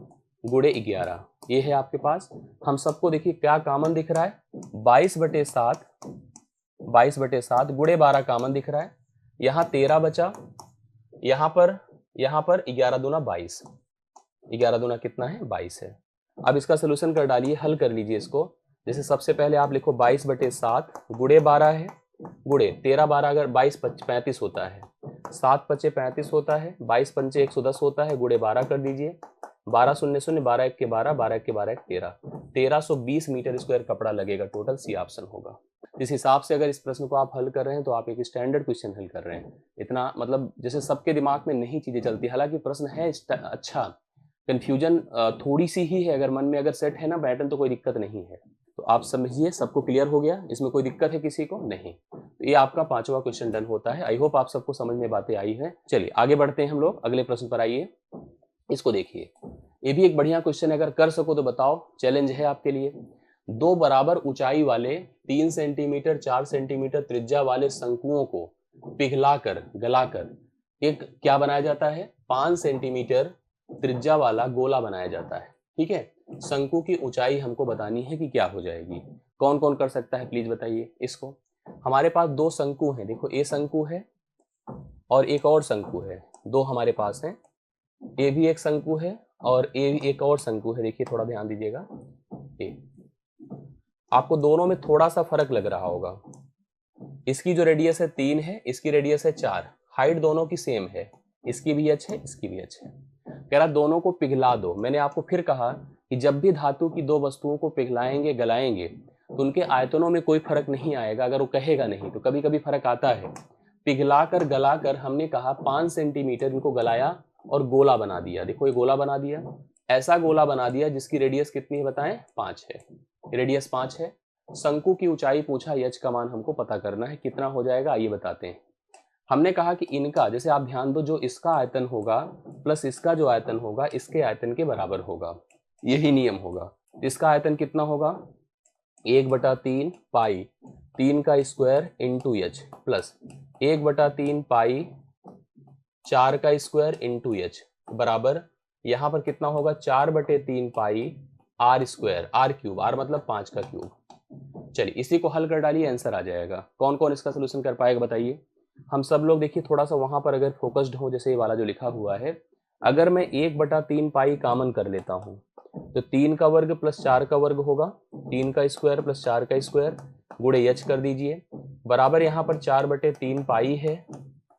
गुड़े 11, ये है आपके पास। हम सबको देखिए क्या कॉमन दिख रहा है, 22/7 गुड़े 12 कॉमन दिख रहा है। यहाँ 13 बचा, यहाँ पर 11 दूना 22, 11 दूना कितना है 22 है। अब इसका सोल्यूशन कर डालिए, हल कर लीजिए इसको। जैसे सबसे पहले आप लिखो 22/7 गुड़े 12 है, गुड़े 13 12 अगर 22 35 होता है, 7 5 35 होता है, 22 5 110 होता है, गुड़े 12 कर दीजिए, 12 0 0 12 1 के 12 12 1 के 12 1 13, 1320 मीटर स्क्वायर कपड़ा लगेगा टोटल। सी ऑप्शन होगा। इस हिसाब से अगर इस प्रश्न को आप हल कर रहे हैं तो आप एक स्टैंडर्ड क्वेश्चन हल कर रहे हैं। इतना मतलब जैसे सबके दिमाग में नहीं चीजें चलती, हालांकि प्रश्न है अच्छा, कंफ्यूजन थोड़ी सी ही है, अगर मन में अगर सेट है ना पैटर्न तो कोई दिक्कत नहीं है। तो आप समझिए, सबको क्लियर हो गया, इसमें कोई दिक्कत है किसी को नहीं। तो ये आपका 5वां क्वेश्चन डन होता है। आई होप आप सबको समझ में बातें आई है। चलिए आगे बढ़ते हैं हम लोग, अगले प्रश्न पर आइए। इसको देखिए, ये भी एक बढ़िया क्वेश्चन है, अगर कर सको तो बताओ, चैलेंज है आपके लिए। 2 बराबर ऊंचाई वाले 3 सेंटीमीटर 4 सेंटीमीटर त्रिज्या वाले शंकुओं को पिघलाकर गलाकर एक क्या बनाया जाता है, 5 सेंटीमीटर त्रिज्या वाला गोला बनाया जाता है। ठीक है, शंकु की ऊंचाई हमको बतानी है कि क्या हो जाएगी। कौन कौन कर सकता है प्लीज बताइए इसको। हमारे पास 2 शंकु हैं, देखो ए शंकु है और एक और शंकु है, 2 हमारे पास हैं। ए भी एक शंकु है और ए भी एक और शंकु है। देखिए थोड़ा ध्यान दीजिएगा, ए आपको दोनों में थोड़ा सा फर्क लग रहा होगा। इसकी जो रेडियस है 3 है, इसकी रेडियस है 4, हाइट दोनों की सेम है, इसकी भी h है इसकी भी h है। कह रहा दोनों को पिघला दो। मैंने आपको फिर कहा कि जब भी धातु की 2 वस्तुओं को पिघलाएंगे गलाएंगे तो उनके आयतनों में कोई फर्क नहीं आएगा, अगर वो कहेगा नहीं तो कभी कभी फर्क आता है। पिघलाकर गलाकर हमने कहा 5 सेंटीमीटर इनको गलाया और गोला बना दिया। देखो ये गोला बना दिया, ऐसा गोला बना दिया जिसकी रेडियस कितनी है बताएं, 5 है। रेडियस 5 है। शंकु की ऊंचाई पूछा, एच का मान हमको पता करना है, कितना हो जाएगा आइए बताते हैं। हमने कहा कि इनका, जैसे आप ध्यान दो, जो इसका आयतन होगा प्लस इसका जो आयतन होगा इसके आयतन के बराबर होगा, यही नियम होगा। इसका आयतन कितना होगा, 1/3 पाई 3 का स्क्वायर इंटू एच प्लस 1/3 पाई 4 का स्क्वायर इंटू एच बराबर, यहां पर कितना होगा 4/3 pi r square, r cube, r मतलब 5 का क्यूब। चलिए इसी को हल कर डालिए, आंसर आ जाएगा। कौन कौन इसका सोल्यूशन कर पाएगा बताइए। हम सब लोग देखिए थोड़ा सा वहां पर अगर फोकस्ड हो, जैसे ये वाला जो लिखा हुआ है, अगर मैं 1/3 पाई कॉमन कर लेता हूं तो 3 का वर्ग प्लस 4 का वर्ग होगा, 3 का स्क्वायर प्लस 4 का स्क्वायर गुणे एच कर दीजिए, बराबर यहाँ पर 4/3 पाई है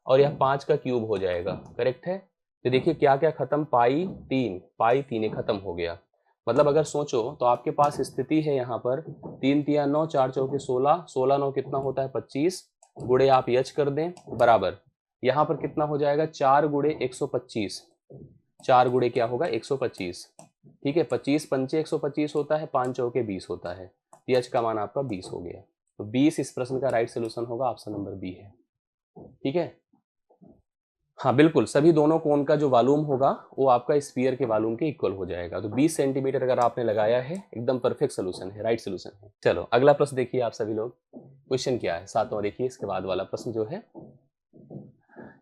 और यह 5 का क्यूब हो जाएगा, करेक्ट है। तो देखिए क्या क्या खत्म, पाई 3 खत्म हो गया। मतलब अगर सोचो तो आपके पास स्थिति है यहाँ पर 3 तिया 9, 4 चौके 16, 16 9 कितना होता है 25, गुणे आप एच कर दें बराबर, यहाँ पर कितना हो जाएगा 4 गुणे 125, 4 गुणे क्या होगा 125, ठीक है। 25 पंचे 125 होता है, 5 चौके 20 होता है, एच का मान आपका 20 हो गया। तो 20 इस प्रश्न का राइट सोल्यूशन होगा, ऑप्शन नंबर बी है, ठीक है। हाँ बिल्कुल, सभी दोनों कोण का जो वॉल्यूम होगा वो आपका स्फीयर के वॉल्यूम के इक्वल हो जाएगा। तो 20 सेंटीमीटर अगर आपने लगाया है, एकदम परफेक्ट सोल्यूशन है, राइट सोल्यूशन है। चलो अगला प्रश्न देखिए आप सभी लोग, क्वेश्चन क्या है 7वां देखिए, इसके बाद वाला प्रश्न जो है,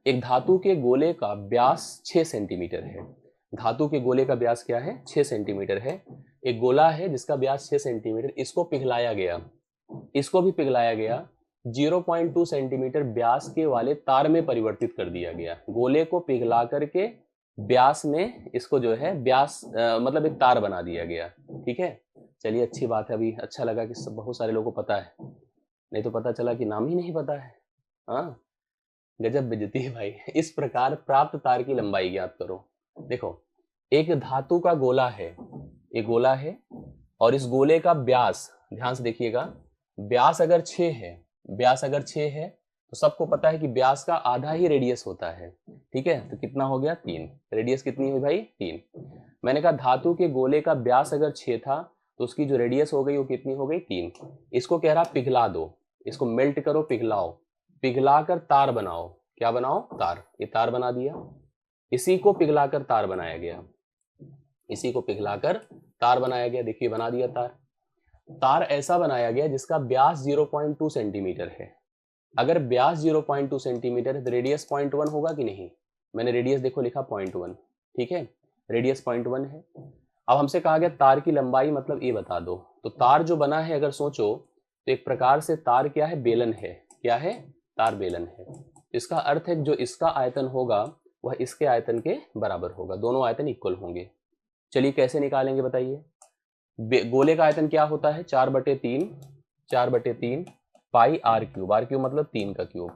एक धातु के गोले का व्यास 6 सेंटीमीटर है। धातु के गोले का व्यास क्या है 6 सेंटीमीटर है। एक गोला है जिसका व्यास 6 सेंटीमीटर, इसको पिघलाया गया, इसको भी पिघलाया गया, 0.2 सेंटीमीटर व्यास के वाले तार में परिवर्तित कर दिया गया। गोले को पिघला करके व्यास में इसको जो है व्यास मतलब एक तार बना दिया गया, ठीक है। चलिए अच्छी बात है, अभी अच्छा लगा कि सब बहुत सारे लोगों को पता है, नहीं तो पता चला कि नाम ही नहीं पता है। हाँ गजब बेइज्जती है भाई। इस प्रकार प्राप्त तार की लंबाई ज्ञात करो। देखो एक धातु का गोला है, एक गोला है और इस गोले का व्यास, ध्यान से देखिएगा, व्यास अगर 6 है, व्यास अगर 6 है तो सबको पता है कि व्यास का आधा ही रेडियस होता है, ठीक है। तो कितना हो गया 3, रेडियस कितनी हुई भाई 3। मैंने कहा धातु के गोले का व्यास अगर 6 था तो उसकी जो रेडियस हो गई वो कितनी हो गई 3। इसको कह रहा पिघला दो, इसको मेल्ट करो, पिघलाओ, पिघलाकर तार बनाओ, क्या बनाओ तार, ये तार बना दिया। इसी को पिघलाकर तार बनाया गया, इसी को पिघलाकर तार बनाया गया, देखिए बना दिया तार। तार ऐसा बनाया गया जिसका व्यास 0.2 सेंटीमीटर है। अगर व्यास 0.2 सेंटीमीटर है तो रेडियस 0.1 होगा कि नहीं, मैंने रेडियस देखो लिखा 0.1, ठीक है, रेडियस 0.1 है। अब हमसे कहा गया तार की लंबाई मतलब ये बता दो। तो तार जो बना है अगर सोचो तो एक प्रकार से तार क्या है, बेलन है, क्या है तार बेलन है। इसका अर्थ है जो इसका आयतन होगा वह इसके आयतन के बराबर होगा, दोनों आयतन इक्वल होंगे। चलिए कैसे निकालेंगे बताइए। गोले का आयतन क्या होता है 4/3 pi are cube, are cube मतलब 3 का क्यूब।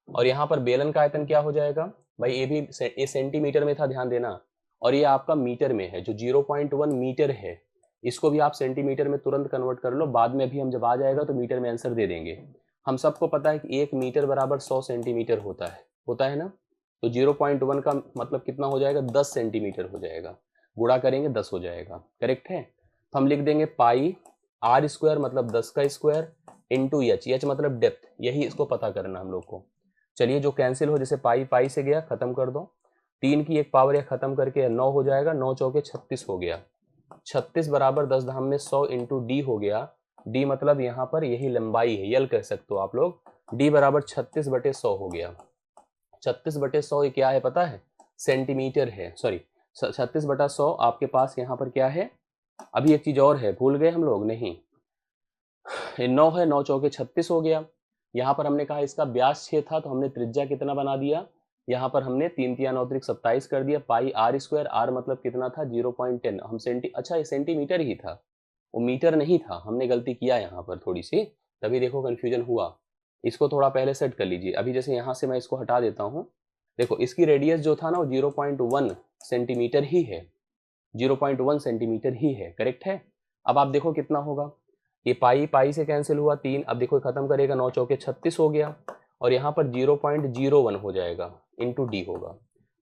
और यहाँ पर बेलन का आयतन क्या हो जाएगा भाई, ये भी ये सेंटीमीटर में था, ध्यान देना, और ये आपका मीटर में है, जो 0.1 मीटर है इसको भी आप सेंटीमीटर में तुरंत कन्वर्ट कर लो, बाद में भी हम जब आ जाएगा तो मीटर में आंसर दे देंगे। हम सबको पता है कि 1 मीटर बराबर 100 सेंटीमीटर होता है ना। तो 0.1 का मतलब कितना हो जाएगा 10 सेंटीमीटर हो जाएगा, गुणा करेंगे 10 हो जाएगा, करेक्ट है। तो हम लिख देंगे पाई आर स्क्वायर मतलब 10 का स्क्वायर इंटू एच, एच मतलब डेप्थ, यही इसको पता करना हम लोग को। चलिए जो कैंसिल हो, जैसे पाई पाई से गया खत्म कर दो, 3 की 1 पावर या खत्म करके 9 हो जाएगा, 9 चौके 36 हो गया, 36 बराबर 10 धाम में 100 इंटू डी हो गया। डी मतलब यहाँ पर यही लंबाई है, यल कह सकते हो आप लोग। डी बराबर 36/100 हो गया। 36/100 क्या है पता है, सेंटीमीटर है, सॉरी 36/100 आपके पास यहाँ पर क्या है। अभी एक चीज और है, भूल गए हम लोग, नहीं 9 है, 9 चौके 36 हो गया। यहाँ पर हमने कहा इसका व्यास 6 था तो हमने त्रिज्या कितना बना दिया, यहाँ पर हमने 3 तिया 9 त्रिक 27 कर दिया, पाई आर स्क्वायर, आर मतलब कितना था 0.10, हम अच्छा ये सेंटीमीटर ही था, वो मीटर नहीं था, हमने गलती किया यहाँ पर थोड़ी सी, तभी देखो कंफ्यूजन हुआ। इसको थोड़ा पहले सेट कर लीजिए। अभी जैसे यहाँ से मैं इसको हटा देता हूँ, देखो इसकी रेडियस जो था ना वो 0.1 सेंटीमीटर ही है, 0.1 सेंटीमीटर ही है, करेक्ट है। अब आप देखो कितना होगा, ये पाई पाई से कैंसिल हुआ 3, अब देखो खत्म करेगा 9 चौके 36 हो गया, और यहाँ पर 0.01 हो जाएगा इंटू डी होगा।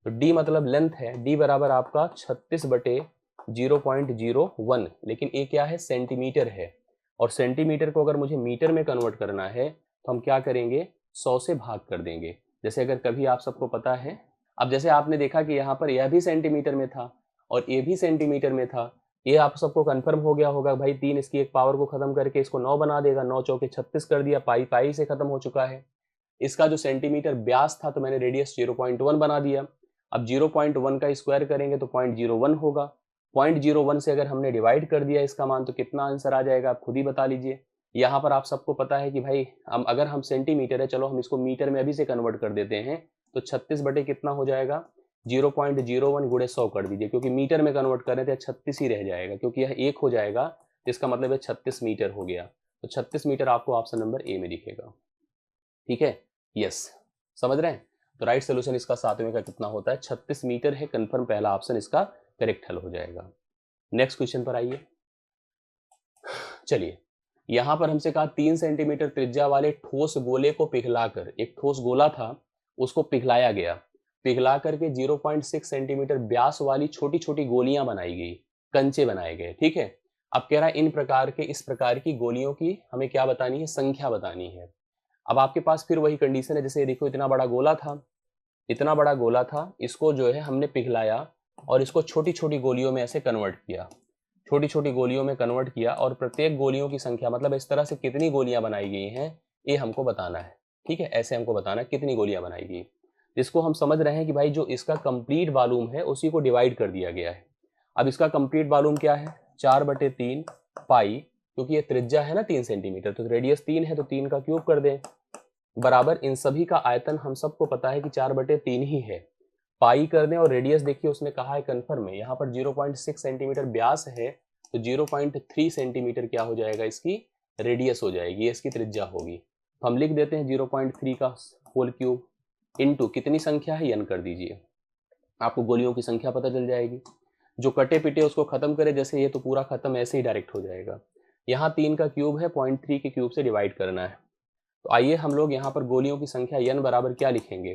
तो डी मतलब लेंथ है, डी बराबर आपका 36/0.01, लेकिन ये क्या है सेंटीमीटर है, और सेंटीमीटर को अगर मुझे मीटर में कन्वर्ट करना है तो हम क्या करेंगे, 100 से भाग कर देंगे। जैसे अगर कभी आप सबको पता है, अब जैसे आपने देखा कि यहाँ पर यह भी सेंटीमीटर में था और ये भी सेंटीमीटर में था, ये आप सबको कंफर्म हो गया होगा भाई 3 इसकी एक पावर को खत्म करके इसको 9 बना देगा, 9 चौके 36 कर दिया, पाई पाई से खत्म हो चुका है। इसका जो सेंटीमीटर व्यास था तो मैंने रेडियस 0.1 बना दिया। अब 0.1 का स्क्वायर करेंगे तो 0.01 होगा। 0.01 से अगर हमने डिवाइड कर दिया इसका मान तो कितना आंसर आ जाएगा आप खुद ही बता लीजिए। यहाँ पर आप सबको पता है कि भाई अगर हम सेंटीमीटर है, चलो हम इसको मीटर में अभी से कन्वर्ट कर देते हैं, तो 36 बटे कितना हो जाएगा, 0.01 गुणे 100 कर दीजिए, क्योंकि मीटर में कन्वर्ट कर रहे थे 36 ही रह जाएगा, क्योंकि यह 1 हो जाएगा तो इसका मतलब है 36 मीटर हो गया। तो 36 मीटर आपको ऑप्शन नंबर ए में दिखेगा। ठीक है, यस, समझ रहे हैं। तो राइट सोल्यूशन इसका 7वें का कितना होता है, 36 मीटर है, कंफर्म पहला ऑप्शन इसका करेक्ट हल हो जाएगा। नेक्स्ट क्वेश्चन पर आइए। चलिए, यहां पर हमसे कहा 3 सेंटीमीटर त्रिज्या वाले ठोस गोले को पिघलाकर, एक ठोस गोला था उसको पिघलाया गया, पिघला करके 0.6 सेंटीमीटर व्यास वाली छोटी छोटी गोलियां बनाई गई, कंचे बनाए गए। ठीक है, अब कह रहा है इन प्रकार के, इस प्रकार की गोलियों की हमें क्या बतानी है, संख्या बतानी है। अब आपके पास फिर वही कंडीशन है, जैसे देखो इतना बड़ा गोला था, इतना बड़ा गोला था, इसको जो है हमने पिघलाया और इसको छोटी छोटी गोलियों में ऐसे कन्वर्ट किया, छोटी छोटी गोलियों में कन्वर्ट किया, और प्रत्येक गोलियों की संख्या मतलब इस तरह से कितनी गोलियां बनाई गई हैं ये हमको बताना है। ठीक है, ऐसे हमको बताना है कितनी गोलियां बनाई गई। इसको हम समझ रहे हैं कि भाई जो इसका कंप्लीट वॉल्यूम है उसी को डिवाइड कर दिया गया है। अब इसका कंप्लीट वॉल्यूम क्या है, 4/3 पाई, क्योंकि ये त्रिज्या है ना 3 सेंटीमीटर, तो रेडियस 3 है तो 3 का क्यूब कर दें, बराबर इन सभी का आयतन हम सबको पता है कि 4/3 ही है, पाई कर दें। और रेडियस देखिए उसने कहा है कन्फर्म में, यहाँ पर 0.6 सेंटीमीटर व्यास है तो 0.3 सेंटीमीटर क्या हो जाएगा, इसकी रेडियस हो जाएगी, ये इसकी त्रिज्या होगी। तो हम लिख देते हैं 0.3 का होल क्यूब इनटू कितनी संख्या है n कर दीजिए, आपको गोलियों की संख्या पता चल जाएगी। जो कटे पिटे उसको खत्म करे, जैसे ये तो पूरा खत्म, ऐसे ही डायरेक्ट हो जाएगा। यहाँ 3 का क्यूब है, 0.3 के क्यूब से डिवाइड करना है। तो आइए हम लोग यहाँ पर गोलियों की संख्या n बराबर क्या लिखेंगे,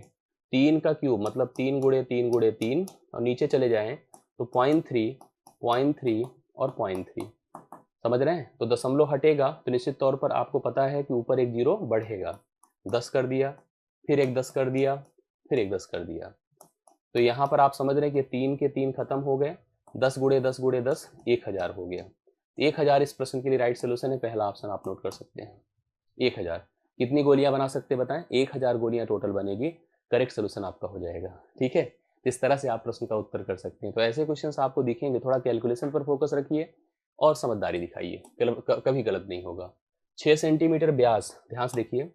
3 का क्यूब मतलब 3 गुणे 3 गुणे 3, और नीचे चले जाएं तो 0.3 0.3 और 0.3, समझ रहे हैं। तो दशमलव हटेगा तो निश्चित तौर पर आपको पता है कि ऊपर एक जीरो बढ़ेगा, 10 कर दिया, फिर एक 10 कर दिया, फिर एक 10 कर दिया। तो यहाँ पर आप समझ रहे हैं कि 3 के 3 खत्म हो गए, 10 गुणे 10 गुणे 10 1000 हो गया। 1000 इस प्रश्न के लिए राइट सोल्यूशन है, पहला ऑप्शन आप नोट कर सकते हैं। 1000 कितनी गोलियां बना सकते बताएं, 1000 गोलियां टोटल बनेगी, करेक्ट सोल्यूशन आपका हो जाएगा। ठीक है, इस तरह से आप प्रश्न का उत्तर कर सकते हैं। तो ऐसे क्वेश्चंस आपको दिखेंगे, थोड़ा कैलकुलेशन पर फोकस रखिए और समझदारी दिखाइए, कभी गलत नहीं होगा। 6 सेंटीमीटर व्यास, ध्यान से देखिए,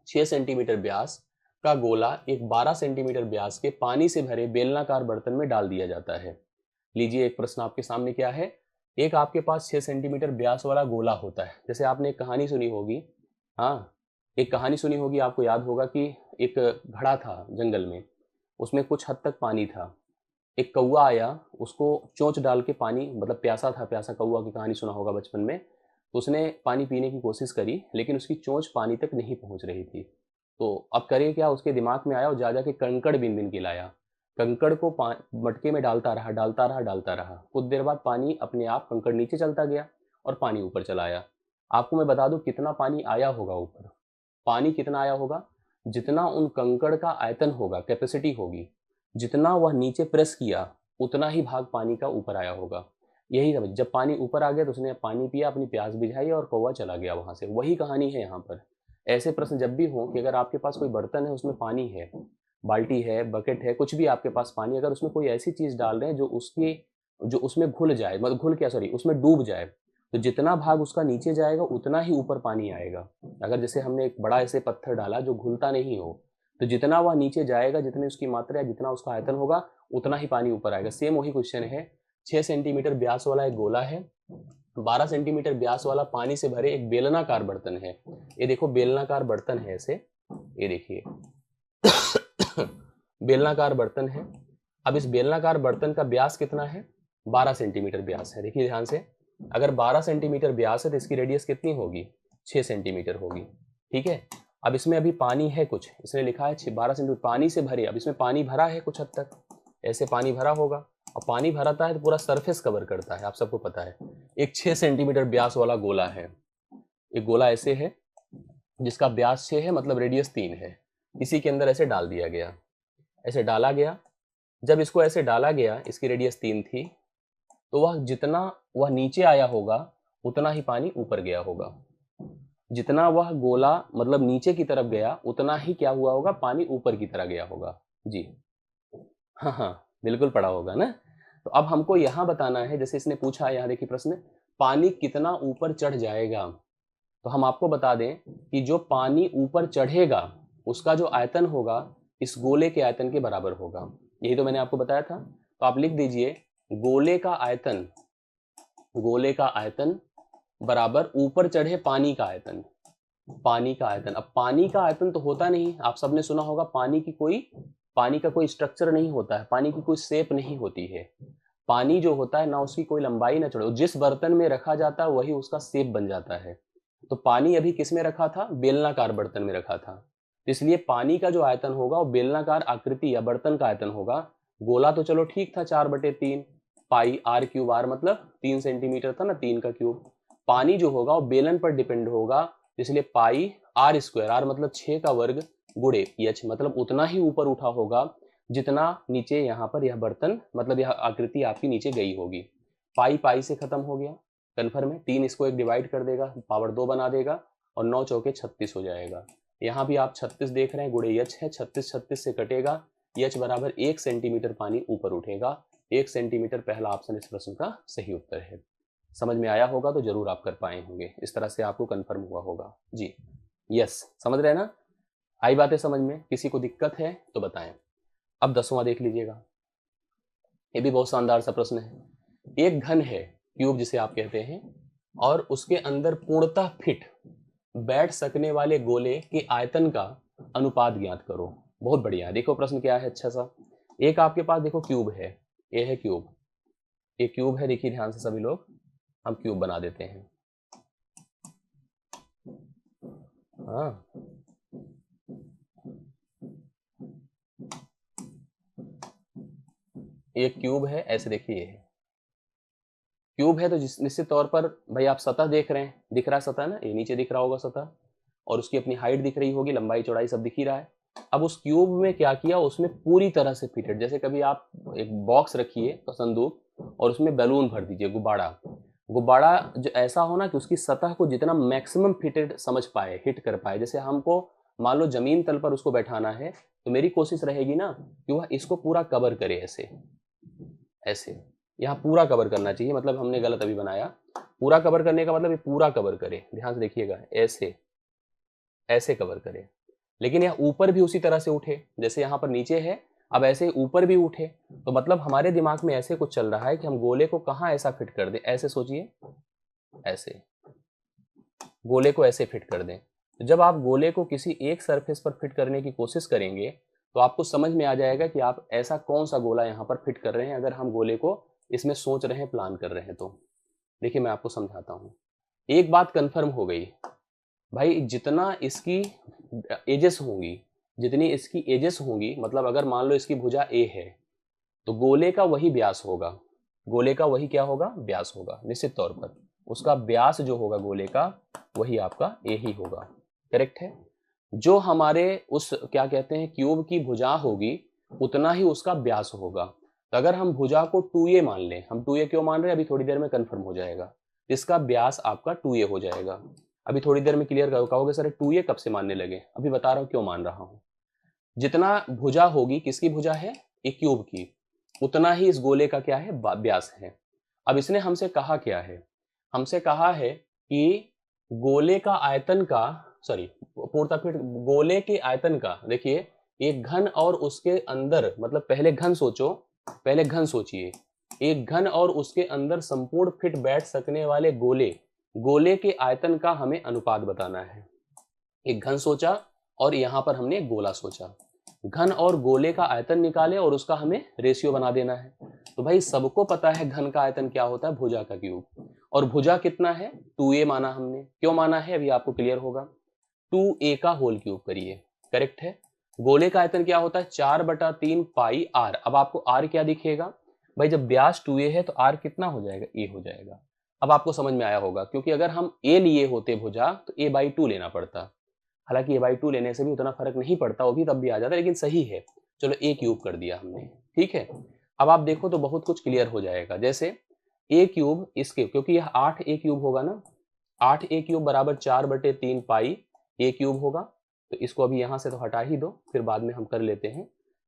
6 सेंटीमीटर व्यास का गोला एक 12 सेंटीमीटर व्यास के पानी से भरे बेलनाकार बर्तन में डाल दिया जाता है। लीजिए एक प्रश्न आपके सामने क्या है, एक आपके पास 6 सेंटीमीटर व्यास वाला गोला होता है। जैसे आपने एक कहानी सुनी होगी, हाँ एक कहानी सुनी होगी, आपको याद होगा कि एक घड़ा था जंगल में, उसमें कुछ हद तक पानी था, एक कौवा आया, उसको चोंच डाल के पानी, मतलब प्यासा था, प्यासा कौवा की कहानी सुना होगा बचपन में, तो उसने पानी पीने की कोशिश करी लेकिन उसकी चोंच पानी तक नहीं पहुंच रही थी। तो अब करे क्या, उसके दिमाग में आया और जा जाके कंकड़ बिन बिन के लाया, कंकड़ को मटके में डालता रहा डालता रहा डालता रहा, कुछ देर बाद पानी अपने आप, कंकड़ नीचे चलता गया और पानी ऊपर चला आया। आपको मैं बता दूं कितना पानी आया होगा ऊपर, पानी कितना आया होगा, जितना उन कंकड़ का आयतन होगा, कैपेसिटी होगी, जितना वह नीचे प्रेस किया उतना ही भाग पानी का ऊपर आया होगा। यही समझ, जब पानी ऊपर आ गया तो उसने पानी पिया, अपनी प्यास बुझाई और कौवा चला गया वहां से। वही कहानी है यहाँ पर। ऐसे प्रश्न जब भी हो कि अगर आपके पास कोई बर्तन है उसमें पानी है, बाल्टी है, बकेट है, कुछ भी आपके पास पानी, अगर उसमें कोई ऐसी चीज डाल रहे हैं जो उसमें घुल जाए, मतलब घुल क्या, सॉरी, उसमें डूब जाए, तो जितना भाग उसका नीचे जाएगा उतना ही ऊपर पानी आएगा। अगर जैसे हमने एक बड़ा ऐसे पत्थर डाला जो घुलता नहीं हो, तो जितना वह नीचे जाएगा, जितनी उसकी मात्रा है, जितना उसका आयतन होगा, उतना ही पानी ऊपर आएगा। सेम वही क्वेश्चन है, 6 सेंटीमीटर व्यास वाला एक गोला है, 12 सेंटीमीटर व्यास वाला पानी से भरे एक बेलनाकार बर्तन है। ये देखो बेलनाकार बर्तन है ऐसे, ये देखिए बेलनाकार बर्तन है। अब इस बेलनाकार बर्तन का व्यास कितना है, 12 सेंटीमीटर व्यास है। देखिए ध्यान से, अगर 12 सेंटीमीटर व्यास है तो इसकी रेडियस कितनी होगी, 6 सेंटीमीटर होगी। ठीक है, अब इसमें अभी पानी है कुछ, इसने लिखा है 12 सेंटीमीटर पानी से भरे, अब इसमें पानी भरा है कुछ हद तक, ऐसे पानी भरा होगा, और पानी भराता है तो पूरा सरफेस कवर करता है, आप सबको पता है। एक 6 सेंटीमीटर व्यास वाला गोला है, एक गोला ऐसे है जिसका व्यास 6 है, मतलब रेडियस 3 है, इसी के अंदर ऐसे डाल दिया गया, ऐसे डाला गया। जब इसको ऐसे डाला गया, इसकी रेडियस 3 थी, तो वह जितना वह नीचे आया होगा उतना ही पानी ऊपर गया होगा। जितना वह गोला मतलब नीचे की तरफ गया उतना ही क्या हुआ होगा, पानी ऊपर की तरफ गया होगा। जी हाँ हाँ, बिल्कुल पढ़ा होगा ना। तो अब हमको यहाँ बताना है, जैसे इसने पूछा, यहाँ देखिए प्रश्न, पानी कितना ऊपर चढ़ जाएगा। तो हम आपको बता दें कि जो पानी ऊपर चढ़ेगा उसका जो आयतन होगा इस गोले के आयतन के बराबर होगा। यही तो मैंने आपको बताया था। तो आप लिख दीजिए गोले का आयतन, गोले का आयतन बराबर ऊपर चढ़े पानी का आयतन, पानी का आयतन। अब पानी का आयतन तो होता नहीं, आप सबने सुना होगा पानी का कोई स्ट्रक्चर नहीं होता है, पानी की कोई शेप नहीं होती है। पानी जो होता है ना उसकी कोई लंबाई ना चौड़ाई, जिस बर्तन में रखा जाता है वही उसका शेप बन जाता है। तो पानी अभी किस में रखा था, बेलनाकार बर्तन में रखा था, इसलिए पानी का जो आयतन होगा वो बेलनाकार आकृति या बर्तन का आयतन होगा। गोला तो चलो ठीक था 4/3 पाई आर क्यूब, आर मतलब 3 सेंटीमीटर था ना, 3 का क्यूब। पानी जो होगा वो बेलन पर डिपेंड होगा, इसलिए पाई आर स्क्वायर, आर मतलब 6 का वर्ग गुणे एच, मतलब उतना ही ऊपर उठा होगा जितना नीचे यहाँ पर यह बर्तन मतलब यह आकृति आपकी नीचे गई होगी। पाई पाई से खत्म हो गया, कन्फर्म है। 3 इसको एक डिवाइड कर देगा, पावर 2 बना देगा, और 9 चौके 36 हो जाएगा। यहाँ भी आप 36 देख रहे हैं, गुणे एच है, 36 36 से कटेगा, एच बराबर 1 सेंटीमीटर पानी ऊपर उठेगा। 1 सेंटीमीटर पहला ऑप्शन इस प्रश्न का सही उत्तर है। समझ में आया होगा तो जरूर आप कर पाए होंगे, इस तरह से आपको कंफर्म हुआ होगा। जी यस, समझ रहे हैं ना, आई बातें समझ में। किसी को दिक्कत है तो बताएं। अब 10वां देख लीजिएगा, ये भी बहुत शानदार सा प्रश्न है। एक घन है, क्यूब जिसे आप कहते हैं, और उसके अंदर पूर्णतः फिट बैठ सकने वाले गोले के आयतन का अनुपात ज्ञात करो। बहुत बढ़िया, देखो प्रश्न क्या है अच्छा सा। एक आपके पास देखो क्यूब है, ये है क्यूब, ये क्यूब है, देखिए ध्यान से सभी लोग, हम क्यूब बना देते हैं। हाँ, ये क्यूब है, ऐसे देखिए ये है क्यूब है। तो निश्चित तौर पर भाई आप सतह देख रहे हैं, दिख रहा है सतह ना, ये नीचे दिख रहा होगा सतह, और उसकी अपनी हाइट दिख रही होगी, लंबाई चौड़ाई सब दिख ही रहा है। अब उस क्यूब में क्या किया, उसमें पूरी तरह से फिटेड, जैसे कभी आप एक बॉक्स रखिए तो संदूक, और उसमें बैलून भर दीजिए, गुब्बारा, गुब्बारा जो ऐसा हो ना कि उसकी सतह को जितना मैक्सिमम फिटेड समझ पाए, हिट कर पाए। जैसे हमको मान लो जमीन तल पर उसको बैठाना है, तो मेरी कोशिश रहेगी ना कि वह इसको पूरा कवर करे, ऐसे ऐसे, यहाँ पूरा कवर करना चाहिए, मतलब हमने गलत अभी बनाया। पूरा कवर करने का मतलब ये पूरा कवर करे, ध्यान से देखिएगा, ऐसे ऐसे कवर करे। लेकिन यह ऊपर भी उसी तरह से उठे, जैसे यहाँ पर नीचे है, अब ऐसे ऊपर भी उठे। तो मतलब हमारे दिमाग में ऐसे कुछ चल रहा है कि हम गोले को कहाँ ऐसा फिट कर दें, ऐसे सोचिए, ऐसे गोले को ऐसे फिट कर दें। तो जब आप गोले को किसी एक सरफेस पर फिट करने की कोशिश करेंगे तो आपको समझ में आ जाएगा कि आप ऐसा कौन सा गोला यहाँ पर फिट कर रहे हैं, अगर हम गोले को इसमें सोच रहे हैं, प्लान कर रहे हैं। तो देखिए मैं आपको समझाता हूँ। एक बात कंफर्म हो गई भाई, जितना इसकी एजेस होंगी, जितनी इसकी एजेस होंगी, मतलब अगर मान लो इसकी भुजा ए है तो गोले का वही व्यास होगा, गोले का वही क्या होगा, व्यास होगा। निश्चित तौर पर उसका व्यास जो होगा गोले का वही आपका ए ही होगा, करेक्ट है। जो हमारे उस क्या कहते हैं क्यूब की भुजा होगी उतना ही उसका व्यास होगा। तो अगर हम भुजा को 2a मान लें, हम 2a क्यों मान रहे हैं अभी थोड़ी देर में कंफर्म हो जाएगा, इसका व्यास आपका 2a हो जाएगा। अभी थोड़ी देर में क्लियर कहोगे सर 2a कब से मानने लगे, अभी बता रहा हूं क्यों मान रहा हूं। जितना भुजा होगी, किसकी भुजा है, एक क्यूब की, उतना ही इस गोले का क्या है, व्यास है। अब इसने हमसे कहा क्या है, हमसे कहा है कि गोले का आयतन का, सॉरी पूर्णतः फिट गोले के आयतन का, देखिए एक घन और उसके अंदर, मतलब पहले घन सोचो, पहले घन सोचिए, एक घन और उसके अंदर संपूर्ण फिट बैठ सकने वाले गोले, गोले के आयतन का हमें अनुपात बताना है। एक घन सोचा और यहां पर हमने एक गोला सोचा, घन और गोले का आयतन निकाले और उसका हमें रेशियो बना देना है। तो भाई सबको पता है घन का आयतन क्या होता है, भुजा का क्यूब, और भुजा कितना है, 2a माना हमने। क्यों माना है अभी आपको क्लियर होगा, 2a का होल क्यूब करिए, करेक्ट है। गोले का आयतन क्या होता है, 4/3 पाई आर। अब आपको आर क्या दिखेगा भाई, जब व्यास 2a है तो आर कितना हो जाएगा, ए हो जाएगा। अब आपको समझ में आया होगा, क्योंकि अगर हम a लिए होते भुजा तो a/2 लेना पड़ता। हालांकि a/2 लेने से भी उतना फर्क नहीं पड़ता, वो भी तब भी आ जाता, लेकिन सही है। चलो a क्यूब कर दिया हमने, ठीक है। अब आप देखो तो बहुत कुछ क्लियर हो जाएगा। जैसे a क्यूब इसके, क्योंकि यह 8a क्यूब होगा ना, 8a क्यूब बराबर 4/3 पाई a क्यूब होगा। तो इसको अभी यहाँ से तो हटा ही दो, फिर बाद में हम कर लेते हैं।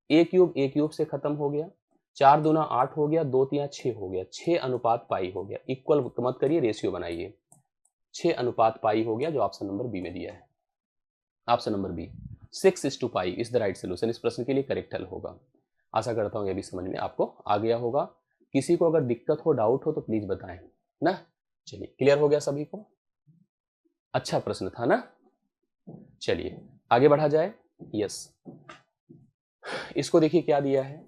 a क्यूब से खत्म हो गया, 4 दूना 8 हो गया, 2 तिया 6 हो गया, 6:पाई हो गया। इक्वल मत करिए, रेशियो बनाइए। 6:पाई हो गया, जो ऑप्शन नंबर बी में दिया है। Option number B pi is the right solution. इस प्रश्न के लिए करेक्ट हल होगा। आशा करता हूँ ये भी समझ में आपको आ गया होगा। किसी को अगर दिक्कत हो, डाउट हो तो प्लीज बताएं ना। चलिए, क्लियर हो गया सभी को? अच्छा प्रश्न था ना। चलिए आगे बढ़ा जाए। यस, इसको देखिए क्या दिया है।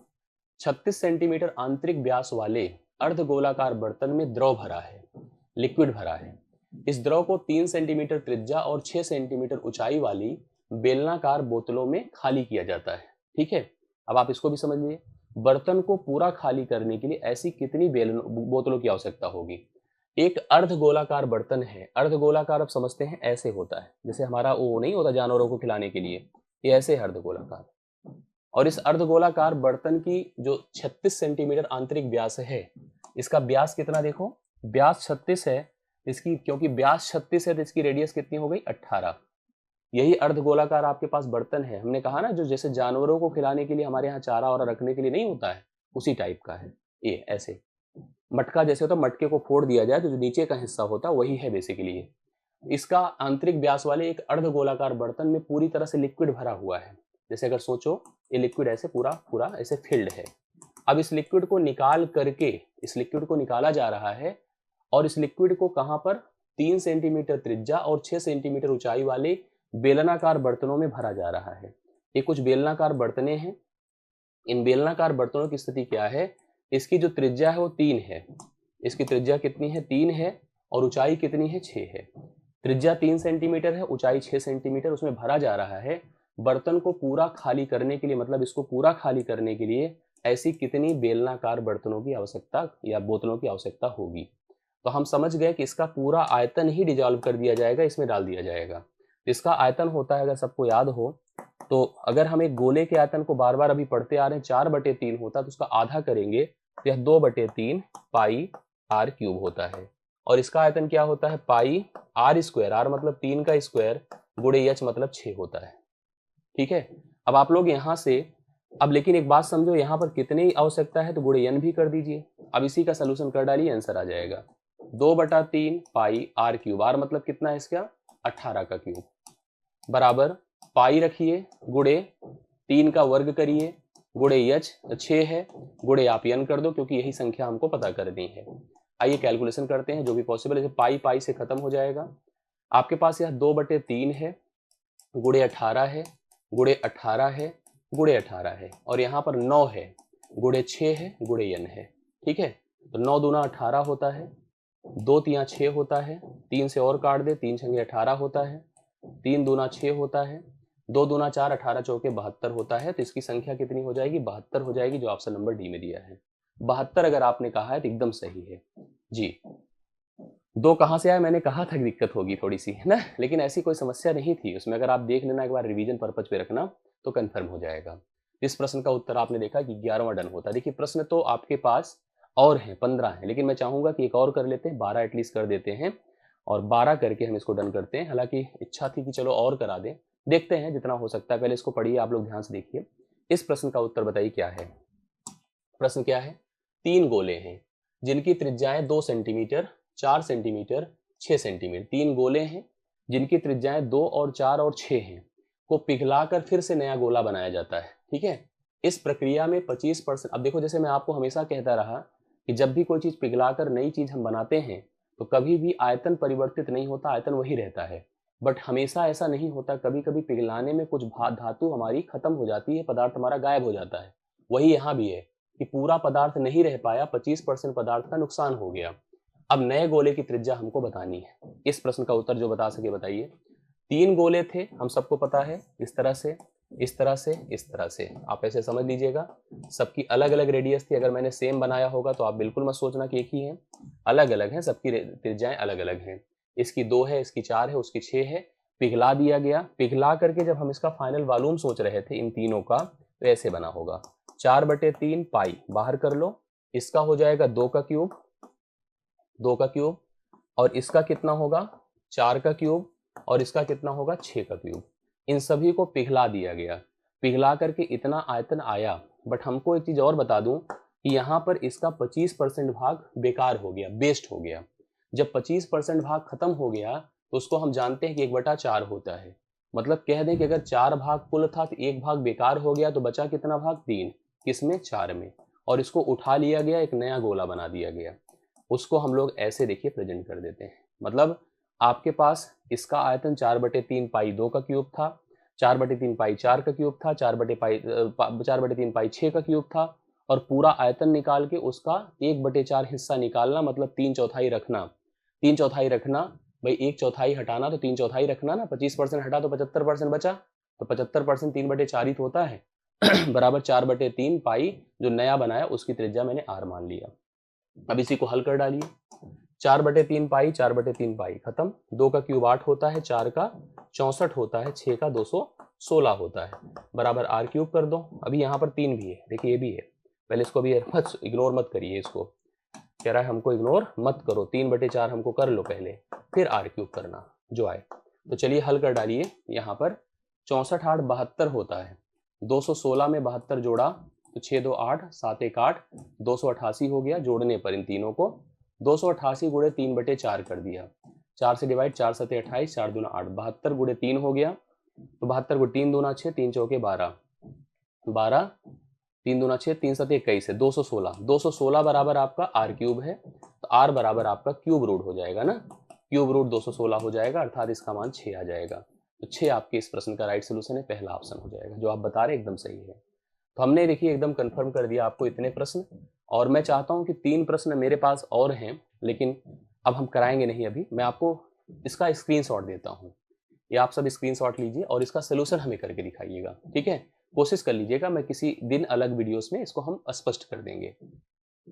36 सेंटीमीटर आंतरिक व्यास वाले अर्धगोलाकार बर्तन में द्रव भरा है, लिक्विड भरा है। इस द्रव को 3 सेंटीमीटर त्रिज्या और 6 सेंटीमीटर ऊंचाई वाली बेलनाकार बोतलों में खाली किया जाता है, ठीक है। अब आप इसको भी समझिए, बर्तन को पूरा खाली करने के लिए ऐसी कितनी बोतलों की आवश्यकता होगी। एक अर्धगोलाकार बर्तन है, अर्धगोलाकार आप समझते हैं ऐसे होता है, जैसे हमारा वो नहीं होता जानवरों को खिलाने के लिए, ये ऐसे है अर्धगोलाकार। और इस अर्धगोलाकार बर्तन की जो 36 सेंटीमीटर आंतरिक व्यास है, इसका व्यास कितना देखो, व्यास 36 है इसकी, क्योंकि व्यास 36 है तो इसकी रेडियस कितनी हो गई 18। यही अर्धगोलाकार आपके पास बर्तन है, हमने कहा ना जो जैसे जानवरों को खिलाने के लिए हमारे यहाँ चारा और रखने के लिए नहीं होता है, उसी टाइप का है ये। ऐसे मटका जैसे होता, मटके को फोड़ दिया जाए तो जो नीचे का हिस्सा होता वही है बेसिकली ये। इसका आंतरिक व्यास वाले एक अर्धगोलाकार बर्तन में पूरी तरह से लिक्विड भरा हुआ है। जैसे अगर सोचो, ये लिक्विड ऐसे पूरा पूरा ऐसे फिल्ड है। अब इस लिक्विड को निकाल करके, इस लिक्विड को निकाला जा रहा है, और इस लिक्विड को कहां पर, 3 सेंटीमीटर त्रिज्या और 6 सेंटीमीटर ऊंचाई वाले बेलनाकार बर्तनों में भरा जा रहा है। ये कुछ बेलनाकार बर्तनें हैं। इन बेलनाकार बर्तनों की स्थिति क्या है, इसकी जो त्रिज्या है वो 3 है। इसकी त्रिज्या कितनी है, 3 है, और ऊंचाई कितनी है, 6 है। त्रिज्या 3 सेंटीमीटर है, ऊंचाई 6 सेंटीमीटर, उसमें भरा जा रहा है। बर्तन को पूरा खाली करने के लिए, मतलब इसको पूरा खाली करने के लिए ऐसी कितनी बेलनाकार बर्तनों की आवश्यकता या बोतलों की आवश्यकता होगी। तो हम समझ गए कि इसका पूरा आयतन ही डिजॉल्व कर दिया जाएगा, इसमें डाल दिया जाएगा। इसका आयतन होता है, अगर सबको याद हो तो, अगर हम एक गोले के आयतन को बार बार अभी पढ़ते आ रहे हैं, 4/3 होता, तो उसका आधा करेंगे तो यह 2/3 पाई आर क्यूब होता है। और इसका आयतन क्या होता है, पाई आर स्क्वायर, आर मतलब 3 का स्क्वायर, गुणे एच मतलब 6 होता है, ठीक है। अब आप लोग यहाँ से, अब लेकिन एक बात समझो, यहाँ पर कितनी आवश्यकता है तो गुणे एन भी कर दीजिए। अब इसी का सोल्यूशन कर डालिए, आंसर आ जाएगा 2/3 पाई आर क्यूब। आर मतलब कितना है इसका, 18 का क्यूब, बराबर पाई रखिए, गुणे 3 का वर्ग करिए, गुणे एच 6 है, गुणे आप एन कर दो, क्योंकि यही संख्या हमको पता करनी है। आइए कैलकुलेशन करते हैं जो भी पॉसिबल है। पाई पाई से खत्म हो जाएगा। आपके पास यह 2/3 है, गुणे 18 है, गुणे 18 है, गुणे 18 है, और यहाँ पर 9 है, गुणे 6 है, गुणे एन है, ठीक है। तो 9 दूना 18 होता है, 2 तिया 6 होता है, 3 से और काट दे, 3 छंगे 18 होता है, 3 दूना 6 होता है, 2 दूना 4, 18 चौके 72 होता है। तो इसकी संख्या कितनी हो जाएगी, 72 हो जाएगी, जो ऑप्शन नंबर डी में दिया है। 72 अगर आपने कहा है तो एकदम सही है जी। 2 कहाँ से आया, मैंने कहा था कि दिक्कत होगी थोड़ी सी, है ना, लेकिन ऐसी कोई समस्या नहीं थी उसमें। अगर आप देख लेना एक बार रिवीजन पर्पज पे रखना तो कंफर्म हो जाएगा। इस प्रश्न का उत्तर आपने देखा कि 11वां डन होता है। देखिए प्रश्न तो आपके पास और हैं, 15 हैं, लेकिन मैं चाहूंगा कि एक और कर लेते हैं, 12 एटलीस्ट कर देते हैं, और 12 करके हम इसको डन करते हैं। हालांकि इच्छा थी कि चलो और करा दें, देखते हैं जितना हो सकता है। पहले इसको पढ़िए आप लोग, ध्यान से देखिए। इस प्रश्न का उत्तर बताइए क्या है। प्रश्न क्या है, 3 गोले हैं जिनकी त्रिज्याएं 2 सेंटीमीटर, 4 सेंटीमीटर, 6 सेंटीमीटर। 3 गोले हैं जिनकी त्रिज्याएं 2 और 4 और 6 हैं, को पिघलाकर फिर से नया गोला बनाया जाता है, ठीक है। इस प्रक्रिया में 25%, अब देखो जैसे मैं आपको हमेशा कहता रहा कि जब भी कोई चीज पिघलाकर नई चीज हम बनाते हैं तो कभी भी आयतन परिवर्तित नहीं होता, आयतन वही रहता है। बट हमेशा ऐसा नहीं होता, कभी कभी पिघलाने में कुछ धातु हमारी खत्म हो जाती है, पदार्थ हमारा गायब हो जाता है। वही यहाँ भी है कि पूरा पदार्थ नहीं रह पाया, 25% पदार्थ का नुकसान हो गया। अब नए गोले की त्रिज्या हमको बतानी है। इस प्रश्न का उत्तर जो बता सके बताइए। 3 गोले थे, हम सबको पता है, इस तरह से, इस तरह से, इस तरह से, आप ऐसे समझ लीजिएगा। सबकी अलग अलग रेडियस थी। अगर मैंने सेम बनाया होगा तो आप बिल्कुल मत सोचना कि एक ही है। अलग अलग हैं, सबकी त्रिज्याएं अलग अलग हैं। इसकी 2 है, इसकी 4 है, उसकी 6 है। पिघला दिया गया। पिघला करके जब हम इसका फाइनल वॉल्यूम सोच रहे थे इन तीनों का, तो ऐसे बना होगा 4/3 पाई, बाहर कर लो, इसका हो जाएगा 2 का क्यूब, 2 का क्यूब, और इसका कितना होगा 4 का क्यूब, और इसका कितना होगा 6 का क्यूब। इन सभी को पिघला दिया गया। पिघला करके इतना आयतन आया। बट हमको एक चीज और बता दूं कि यहाँ पर इसका 25% भाग बेकार हो गया, वेस्ट हो गया। जब 25% भाग खत्म हो गया तो उसको हम जानते हैं कि 1/4 होता है। मतलब कह दें कि अगर 4 भाग कुल था तो 1 भाग बेकार हो गया, तो बचा कितना भाग 3, किसमें 4 में। और इसको उठा लिया गया, एक नया गोला बना दिया गया। उसको हम लोग ऐसे देखिए प्रेजेंट कर देते हैं। मतलब आपके पास इसका आयतन 4/3 पाई 2 का क्यूब था, 4/3 पाई 4 का क्यूब था, 4/3 पाई 6 का क्यूब था, और पूरा आयतन निकाल के उसका 1/4 हिस्सा निकालना, मतलब 3/4 रखना। 3/4 रखना, भाई 1/4 हटाना तो 3/4 रखना ना। 25% हटा तो 75% बचा, तो 75% 3/4 ही तो होता है। बराबर 4/3 पाई जो नया बनाया उसकी त्रिज्या मैंने r मान लिया। अब इसी को हल कर डालिए। 4/3 पाई, 4/3 पाई खत्म। 2 का क्यूब 8 होता है, 4 का 64 होता है, 6 का 216 होता है, बराबर r क्यूब कर दो। अभी यहाँ पर 3 भी है, देखिए ये भी है। पहले इसको भी इग्नोर मत करिए, इसको कह रहा है हमको इग्नोर मत करो। 3/4 हमको कर लो पहले, फिर r क्यूब करना जो आए। तो चलिए हल कर डालिए। यहाँ पर 64 8 72 होता है, 216 में 72 जोड़ा तो 6 2 8, 7 1 8, 288 हो गया। जोड़ने पर इन तीनों को 288 गुणे 3/4 कर दिया। 4 से डिवाइड, 4 7 28, 4 दूना 8, 72 गुणे 3 हो गया। तो 72 गुणे 3 दूना 6, 3 चौके 12, 12, 3 दूना 6, 3 7 21 है, 216। 216 बराबर आपका r क्यूब है, तो r बराबर आपका क्यूब रूट हो जाएगा ना। क्यूब रूट 216 हो जाएगा, अर्थात इसका मान 6 आ जाएगा। तो 6 आपके इस प्रश्न का राइट सोल्यूशन है, पहला ऑप्शन हो जाएगा। जो आप बता रहे एकदम सही है। तो हमने देखिए एकदम कंफर्म कर दिया आपको इतने प्रश्न। और मैं चाहता हूं कि 3 प्रश्न मेरे पास और हैं, लेकिन अब हम कराएंगे नहीं। अभी मैं आपको इसका स्क्रीनशॉट देता हूं, ये आप सब स्क्रीनशॉट लीजिए और इसका सोल्यूशन हमें करके दिखाइएगा, ठीक है। कोशिश कर लीजिएगा, मैं किसी दिन अलग वीडियोस में इसको हम स्पष्ट कर देंगे।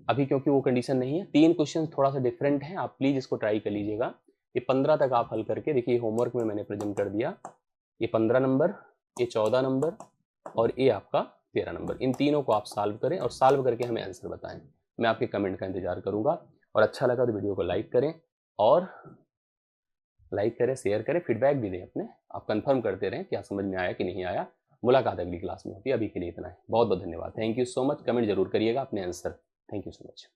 अभी क्योंकि वो कंडीशन नहीं है। 3 क्वेश्चन थोड़ा सा डिफरेंट है, आप प्लीज इसको ट्राई कर लीजिएगा। ये 15 तक आप हल करके देखिए, होमवर्क में मैंने प्रेजेंट कर दिया। ये 15 नंबर, ये 14 नंबर, और ये आपका 13 नंबर। इन तीनों को आप सॉल्व करें और सॉल्व करके हमें आंसर बताएं। मैं आपके कमेंट का इंतजार करूंगा। और अच्छा लगा तो वीडियो को लाइक करें, और लाइक करें, शेयर करें, फीडबैक भी दें अपने। आप कंफर्म करते रहें क्या समझ में आया कि नहीं आया। मुलाकात अगली क्लास में होती है, अभी के लिए इतना है। बहुत बहुत धन्यवाद, thank you so much. Comment जरूर करिएगा अपने answer. Thank you so much.